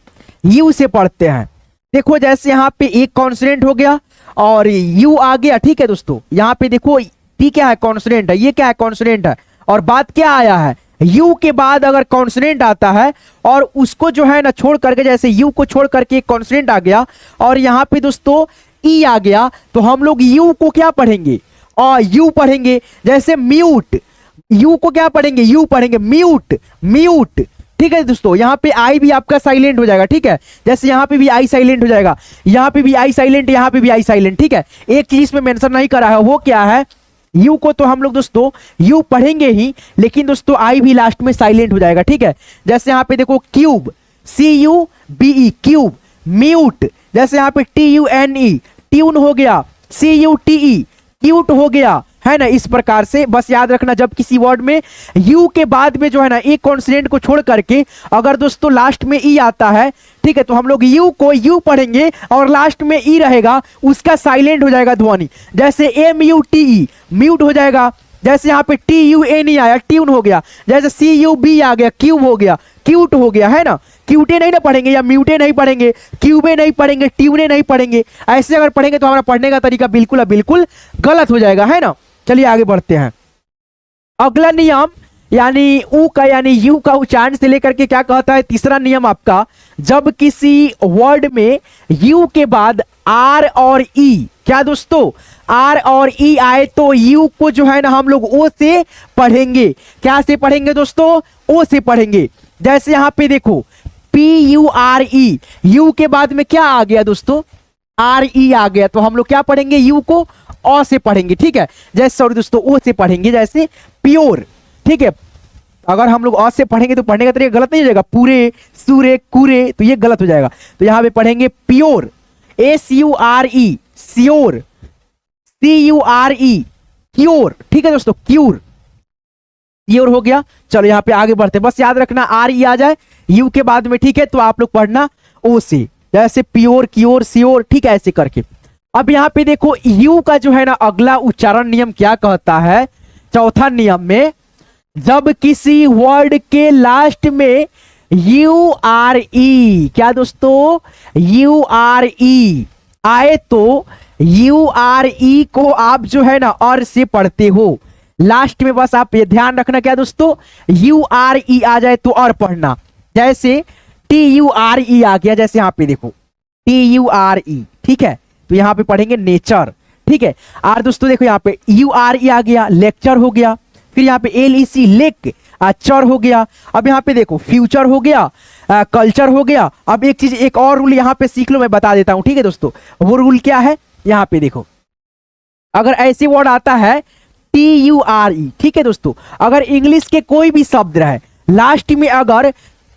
यू से पढ़ते हैं। देखो जैसे यहाँ पे एक कॉन्सोनेंट हो गया और यू आ गया, ठीक है दोस्तों। यहाँ पे देखो टी क्या है, कॉन्सोनेंट है, ये क्या है, कॉन्सोनेंट है, और बात क्या आया है, यू के बाद अगर कॉन्सोनेंट आता है और उसको जो है ना छोड़ करके, जैसे यू को छोड़ करके एक कॉन्सोनेंट आ गया और यहाँ पे दोस्तों ई आ गया, तो हम लोग यू को क्या पढ़ेंगे, और यू पढ़ेंगे। जैसे म्यूट, यू को क्या पढ़ेंगे, यू पढ़ेंगे, म्यूट, म्यूट, ठीक है दोस्तों। यहाँ पे आई भी आपका साइलेंट हो जाएगा, ठीक है। जैसे यहाँ पे भी आई साइलेंट हो जाएगा, यहाँ पे भी आई साइलेंट, यहाँ पे भी आई साइलेंट, ठीक है। एक चीज में मेंशन नहीं करा है, वो क्या है, यू को तो हम लोग दोस्तों यू पढ़ेंगे ही, लेकिन दोस्तों आई भी लास्ट में साइलेंट हो जाएगा, ठीक है। जैसे यहाँ पे देखो क्यूब, CUBE, क्यूब, म्यूट, जैसे यहाँ पे TUNE, ट्यून हो गया, CUTE, क्यूट हो गया, है ना। इस प्रकार से बस याद रखना, जब किसी वर्ड में यू के बाद में जो है ना एक कॉन्सोनेंट को छोड़ करके अगर दोस्तों लास्ट में ई आता है, ठीक है, तो हम लोग यू को यू पढ़ेंगे और लास्ट में ई रहेगा, उसका साइलेंट हो जाएगा ध्वनि। जैसे MUTE, म्यूट हो जाएगा। जैसे यहाँ पे TUNE आया, ट्यून हो गया। जैसे CUB आ गया, क्यूब हो गया, क्यूट हो गया, है ना। क्यूटे नहीं ना पढ़ेंगे, या म्यूटे नहीं पढ़ेंगे, क्यूबे नहीं पढ़ेंगे, ट्यूने नहीं पढ़ेंगे। ऐसे अगर पढ़ेंगे तो हमारा पढ़ने का तरीका बिल्कुल बिल्कुल गलत हो जाएगा, है ना। चलिए आगे बढ़ते हैं। अगला नियम यानी ऊ का, यानी यू का उच्चारण से लेकर के क्या कहता है, तीसरा नियम आपका, जब किसी वर्ड में यू के बाद आर और ई क्या दोस्तों, आर और ई आए तो यू को जो है ना हम लोग ओ से पढ़ेंगे। क्या से पढ़ेंगे दोस्तों, ओ से पढ़ेंगे। जैसे यहां पे देखो P U R E, you के बाद में क्या आ गया दोस्तों, आर ई आ गया, तो हम लोग क्या पढ़ेंगे, यू को ओ से पढ़ेंगे। ठीक है, जैसे सॉरी दोस्तों ओ से पढ़ेंगे, जैसे प्योर। ठीक है, अगर हम लोग ओ से पढ़ेंगे तो पढ़ने का तरीका गलत नहीं हो जाएगा, पूरे सूरे कूरे, तो ये गलत हो जाएगा। तो यहां पे पढ़ेंगे pure, S U R E, sure, C U R E, cure. ठीक है दोस्तों, क्यूर, क्योर हो गया। चलो यहाँ पे आगे बढ़ते, बस याद रखना आर ई आ जाए यू के बाद में। ठीक है, तो आप लोग पढ़ना ओ से, जैसे प्योर, क्योर, श्योर। ठीक है, ऐसे करके। अब यहाँ पे देखो यू का जो है ना अगला उच्चारण नियम क्या कहता है, चौथा नियम में, जब किसी वर्ड के लास्ट में यू आर ई, क्या दोस्तों, यू आर ई आए तो यू आर ई को आप जो है ना और से पढ़ते हो लास्ट में। बस आप ये ध्यान रखना, क्या दोस्तों, यू आर ई आ जाए तो और पढ़ना। जैसे टी यू आर ई आ गया, जैसे यहाँ पे देखो टी यू आर ई। ठीक है, तो यहाँ पे पढ़ेंगे नेचर। ठीक है, और दोस्तों देखो यहाँ पे यू आर ई आ गया, लेक्चर हो गया। फिर यहाँ पे एल ई सी, लेक, चर हो गया। अब यहाँ पे देखो फ्यूचर हो गया, कल्चर हो गया। अब एक चीज, एक और रूल यहाँ पे सीख लो, मैं बता देता हूं। ठीक है दोस्तों, वो रूल क्या है, यहाँ पे देखो, अगर ऐसे वर्ड आता है टी यू आर ई, ठीक है दोस्तों, अगर इंग्लिश के कोई भी शब्द रहे लास्ट में अगर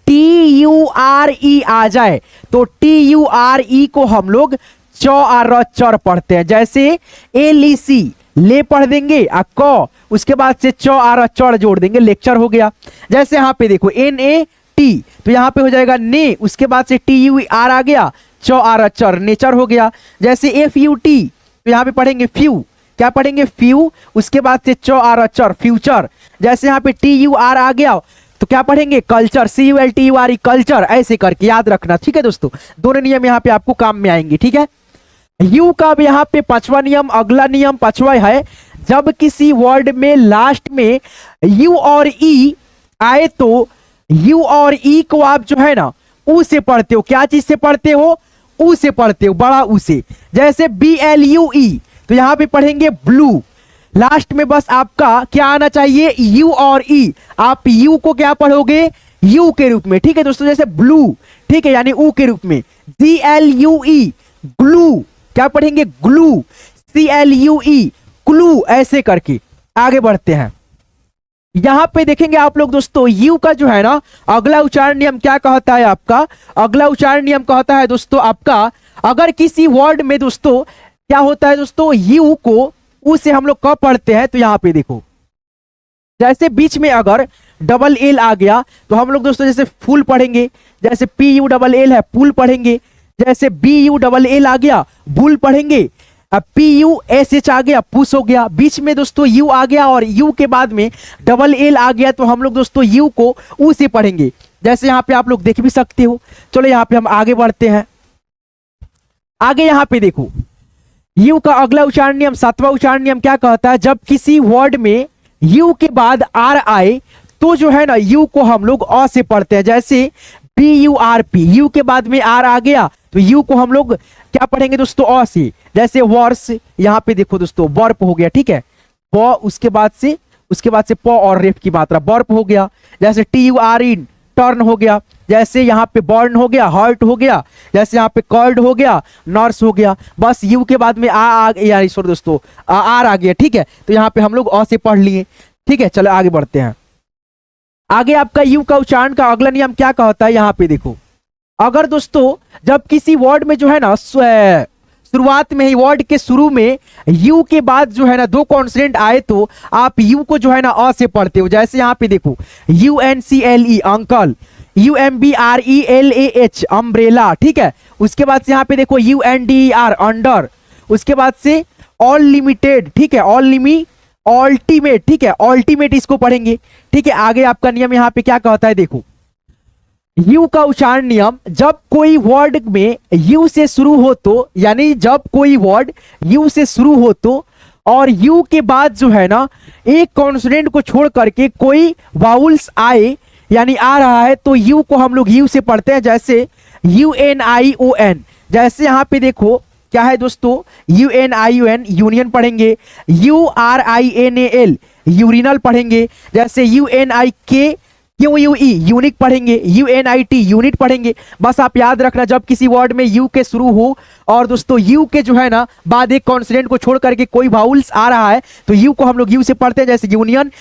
टी यू आर ई आ जाए तो टी यू आर ई को हम लोग चौ और चर पढ़ते हैं। जैसे एल ई सी, ले पढ़ देंगे, क, उसके बाद से चौ और चढ़ जोड़ देंगे, लेक्चर हो गया। जैसे यहाँ पे देखो एन ए टी, तो यहाँ पे हो जाएगा ने, उसके बाद से टी यू आर आ गया, चौ और चर, नेचर हो गया। जैसे एफ यू टी, तो यहाँ पे पढ़ेंगे फ्यू, क्या पढ़ेंगे, फ्यू, उसके बाद से चौ और चर, फ्यूचर। जैसे यहाँ पे टी यू आर आ गया तो क्या पढ़ेंगे, culture, C U L T U R E, culture. ऐसे करके याद रखना। ठीक है दोस्तों, दोनों नियम यहाँ पे आपको काम में आएंगे। ठीक है, यू का भी यहाँ पे पांचवा नियम, अगला नियम पांचवा है, जब किसी वर्ड में लास्ट में यू और ई आए तो यू और ई को आप जो है ना ऊ से पढ़ते हो। क्या चीज से पढ़ते हो, ऊ से पढ़ते हो, बड़ा ऊ से। जैसे बी एल यू ई, तो यहाँ पे पढ़ेंगे ब्लू। लास्ट में बस आपका क्या आना चाहिए, यू और ई। आप यू को क्या पढ़ोगे, यू के रूप में। ठीक है दोस्तों, जैसे ब्लू, ठीक है, यानी ऊ के रूप में। G L U E, glue, क्या पढ़ेंगे, glue, C L U E, clue. ऐसे करके आगे बढ़ते हैं। यहां पे देखेंगे आप लोग दोस्तों, यू का जो है ना अगला उच्चारण नियम क्या कहता है आपका, अगला उच्चारण नियम कहता है दोस्तों आपका, अगर किसी वर्ड में दोस्तों क्या होता है दोस्तों, यू को ऊ से हम लोग कब पढ़ते हैं, तो यहां पे देखो, जैसे बीच में अगर डबल एल आ गया तो हम लोग दोस्तों जैसे फूल पढ़ेंगे, जैसे पी यू डबल एल है, पुल पढ़ेंगे। जैसे बी यू डबल एल आ गया, बुल पढ़ेंगे। अब पी यू एस एच आ गया, पुश हो गया। बीच में दोस्तों यू आ गया और यू के बाद में डबल एल आ गया तो हम लोग दोस्तों यू को ऊ से पढ़ेंगे। जैसे यहाँ पे आप लोग देख भी सकते हो। चलो यहाँ पे हम आगे बढ़ते हैं। आगे यहाँ पे देखो, यू का अगला उच्चारण नियम, सातवां उच्चारण नियम क्या कहता है, जब किसी वर्ड में यू के बाद आर आए तो जो है ना यू को हम लोग अ से पढ़ते हैं। जैसे B U R P, U के बाद में आर आ गया तो यू को हम लोग क्या पढ़ेंगे दोस्तों, अ से। जैसे वर्स, यहाँ पे देखो दोस्तों वर्प हो गया, ठीक है, प, उसके बाद से प और रेफ की मात्रा, वर्प हो गया। जैसे T U R N, turn हो गया। जैसे यहाँ पे बर्न हो गया, हर्ट हो गया। जैसे यहाँ पे कर्ड हो गया, नर्स हो गया। बस यू के बाद में यार सॉरी दोस्तों आर आ गया, ठीक है, तो यहाँ पे हम लोग अ से पढ़ लिए। ठीक है, चलो आगे बढ़ते हैं। आगे आपका यू का उच्चारण का अगला नियम क्या कहता है, यहाँ पे देखो, अगर दोस्तों जब किसी वर्ड में जो है ना शुरुआत में ही वर्ड के शुरू में यू के बाद जो है ना दो कॉन्सोनेंट आए तो आप यू को जो है ना अ से पढ़ते हो। जैसे यहाँ पे देखो U N C L E, uncle, U M B R E L A H, umbrella, ठीक है। उसके बाद से यहाँ पे देखो U N D R, under. उसके बाद से ऑल लिमिटेड, ठीक है, अल्टीमेट, ठीक है, अल्टीमेट इसको पढ़ेंगे। ठीक है, आगे आपका नियम यहाँ पे क्या कहता है, देखो यू का उच्चारण नियम, जब कोई वर्ड में यू से शुरू हो तो, यानी जब कोई वर्ड यू से शुरू हो तो और यू के बाद जो है ना एक कॉन्सोनेंट को छोड़ करके कोई वाउल्स आए, यानी आ रहा है, तो यू को हम लोग यू से पढ़ते हैं। जैसे U N I O N. जैसे यहाँ पे देखो क्या है दोस्तों, UNIUN यूनियन पढ़ेंगे, URINAL यूरिनल पढ़ेंगे, जैसे UNIK QUE यूनिक पढ़ेंगे, UNIT यूनिट पढ़ेंगे। बस आप याद रखना जब किसी वर्ड में यू के शुरू हो और दोस्तों यू के जो है ना बाद एक कॉन्सोनेंट को छोड़ करके कोई वाउल्स आ रहा है तो यू को हम लोग यू से पढ़ते हैं, जैसे यूनियन,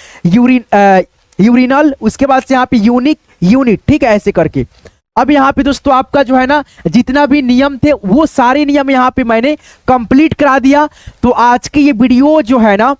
यूरिनल, उसके बाद से यहाँ पे यूनिक, यूनिट, ठीक है, ऐसे करके। अब यहाँ पे दोस्तों आपका जो है ना जितना भी नियम थे वो सारे नियम यहाँ पे मैंने कंप्लीट करा दिया। तो आज की ये वीडियो जो है ना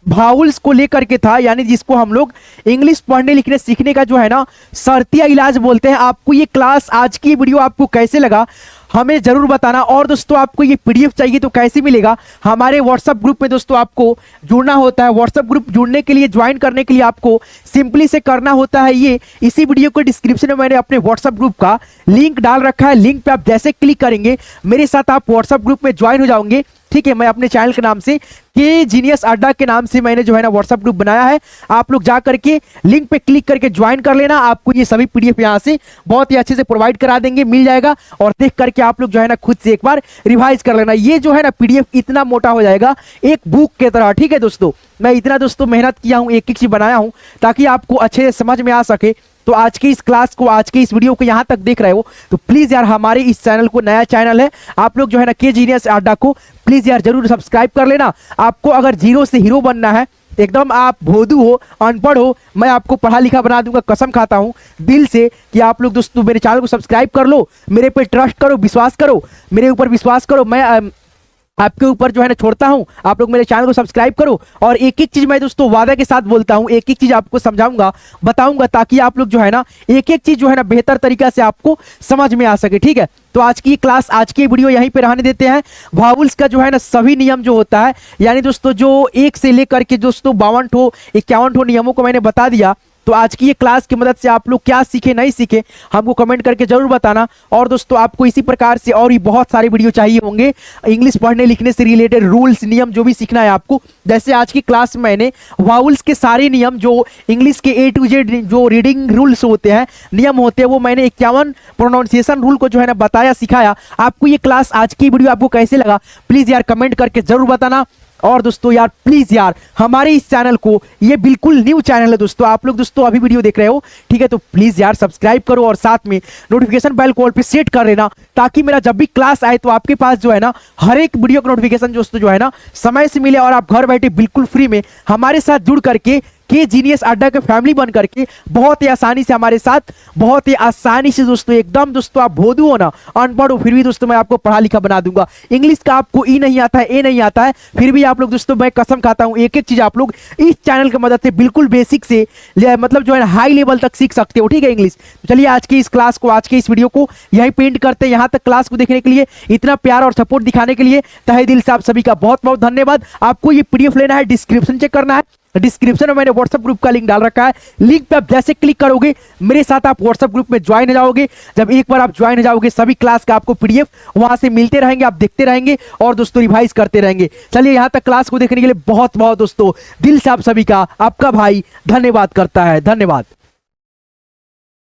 भाउल्स को लेकर के था, यानी जिसको हम लोग इंग्लिश पढ़ने लिखने सीखने का जो है ना शर्तिया इलाज बोलते हैं। आपको ये क्लास, आज की वीडियो आपको कैसे लगा हमें जरूर बताना। और दोस्तों आपको ये पीडीएफ चाहिए तो कैसे मिलेगा, हमारे व्हाट्सएप ग्रुप में दोस्तों आपको जुड़ना होता है। व्हाट्सएप ग्रुप जुड़ने के लिए, ज्वाइन करने के लिए आपको सिंपली से करना होता है ये, इसी वीडियो को डिस्क्रिप्शन में मैंने अपने व्हाट्सएप ग्रुप का लिंक डाल रखा है। लिंक पे आप जैसे क्लिक करेंगे मेरे साथ आप व्हाट्सएप ग्रुप में ज्वाइन हो जाओगे, ठीक है। मैं अपने चैनल के नाम से के जीनियस अड्डा के नाम से मैंने जो है ना व्हाट्सएप ग्रुप बनाया है। आप लोग जा करके लिंक पे क्लिक करके ज्वाइन कर लेना। आपको ये सभी पीडीएफ यहाँ से बहुत ही अच्छे से प्रोवाइड करा देंगे, मिल जाएगा। और देख करके आप लोग जो है ना खुद से एक बार रिवाइज कर लेना। ये जो है ना पीडीएफ इतना मोटा हो जाएगा एक बुक के तरह, ठीक है दोस्तों। मैं इतना दोस्तों मेहनत किया हूँ, एक एक चीज बनाया हूँ ताकि आपको अच्छे से समझ में आ सके। तो आज की इस क्लास को, आज के इस वीडियो को यहाँ तक देख रहे हो तो प्लीज यार हमारे इस चैनल को, नया चैनल है, आप लोग जो है ना के जीनियस अड्डा को प्लीज यार जरूर सब्सक्राइब कर लेना। आपको अगर जीरो से हीरो बनना है, एकदम आप भोदू हो, अनपढ़ हो, मैं आपको पढ़ा लिखा बना दूंगा। कसम खाता हूं दिल से कि आप लोग दोस्तों मेरे चैनल को सब्सक्राइब कर लो, मेरे पे ट्रस्ट करो, विश्वास करो, मेरे ऊपर विश्वास करो। मैं आपके ऊपर जो है ना छोड़ता हूं, आप लोग मेरे चैनल को सब्सक्राइब करो। और एक एक चीज मैं दोस्तों वादा के साथ बोलता हूं, एक एक चीज आपको समझाऊंगा, बताऊंगा, ताकि आप लोग जो है ना एक एक चीज जो है ना बेहतर तरीका से आपको समझ में आ सके, ठीक है। तो आज की क्लास, आज की वीडियो यहीं पे रहने देते हैं। वावुल्स का जो है ना सभी नियम जो होता है, यानी दोस्तों जो 1 से लेकर के दोस्तों 52 ठो 51 ठो नियमों को मैंने बता दिया। तो आज की ये क्लास की मदद से आप लोग क्या सीखे, नहीं सीखे, हमको कमेंट करके जरूर बताना। और दोस्तों आपको इसी प्रकार से और भी बहुत सारे वीडियो चाहिए होंगे इंग्लिश पढ़ने लिखने से रिलेटेड, रूल्स नियम जो भी सीखना है आपको। जैसे आज की क्लास में मैंने वाउल्स के सारे नियम जो इंग्लिश के A to Z जो रीडिंग रूल्स होते हैं, नियम होते हैं, वो मैंने 51 प्रोनाउंसिएशन रूल को जो है ना बताया, सिखाया। आपको ये क्लास, आज की वीडियो आपको कैसे लगा प्लीज यार कमेंट करके जरूर बताना। और दोस्तों यार प्लीज यार हमारे इस चैनल को, ये बिल्कुल न्यू चैनल है दोस्तों, आप लोग दोस्तों अभी वीडियो देख रहे हो, ठीक है, तो प्लीज यार सब्सक्राइब करो और साथ में नोटिफिकेशन बेल कॉल पे सेट कर लेना, ताकि मेरा जब भी क्लास आए तो आपके पास जो है ना हर एक वीडियो का नोटिफिकेशन दोस्तों जो है ना समय से मिले और आप घर बैठे बिल्कुल फ्री में हमारे साथ जुड़ करके के जीनियस अड्डा के फैमिली बन करके बहुत ही आसानी से हमारे साथ, बहुत ही आसानी से दोस्तों, एकदम दोस्तों आप भोदू हो ना, अनपढ़ हो, फिर भी दोस्तों मैं आपको पढ़ा लिखा बना दूंगा। इंग्लिश का आपको ई नहीं आता है, ए नहीं आता है, फिर भी आप लोग दोस्तों, मैं कसम खाता हूं एक एक चीज आप लोग इस चैनल की मदद से बिल्कुल बेसिक से मतलब जो है हाई लेवल तक सीख सकते हो, ठीक है, इंग्लिश। तो चलिए आज की इस क्लास को, आज के इस वीडियो को यहीं पेंट करते हैं। यहाँ तक क्लास को देखने के लिए, इतना प्यार और सपोर्ट दिखाने के लिए तहे दिल से आप सभी का बहुत बहुत धन्यवाद। आपको ये पीडीएफ लेना है, डिस्क्रिप्शन चेक करना है, डिस्क्रिप्शन में मैंने व्हाट्सएप ग्रुप का लिंक डाल रखा है। लिंक पे आप जैसे क्लिक करोगे मेरे साथ आप व्हाट्सएप ग्रुप में ज्वाइन हो जाओगे। जब एक बार आप ज्वाइन हो जाओगे सभी क्लास का आपको पीडीएफ वहां से मिलते रहेंगे, आप देखते रहेंगे और दोस्तों रिवाइज करते रहेंगे। चलिए यहाँ तक क्लास को देखने के लिए बहुत बहुत दोस्तों दिल से आप सभी का, आपका भाई धन्यवाद करता है। धन्यवाद।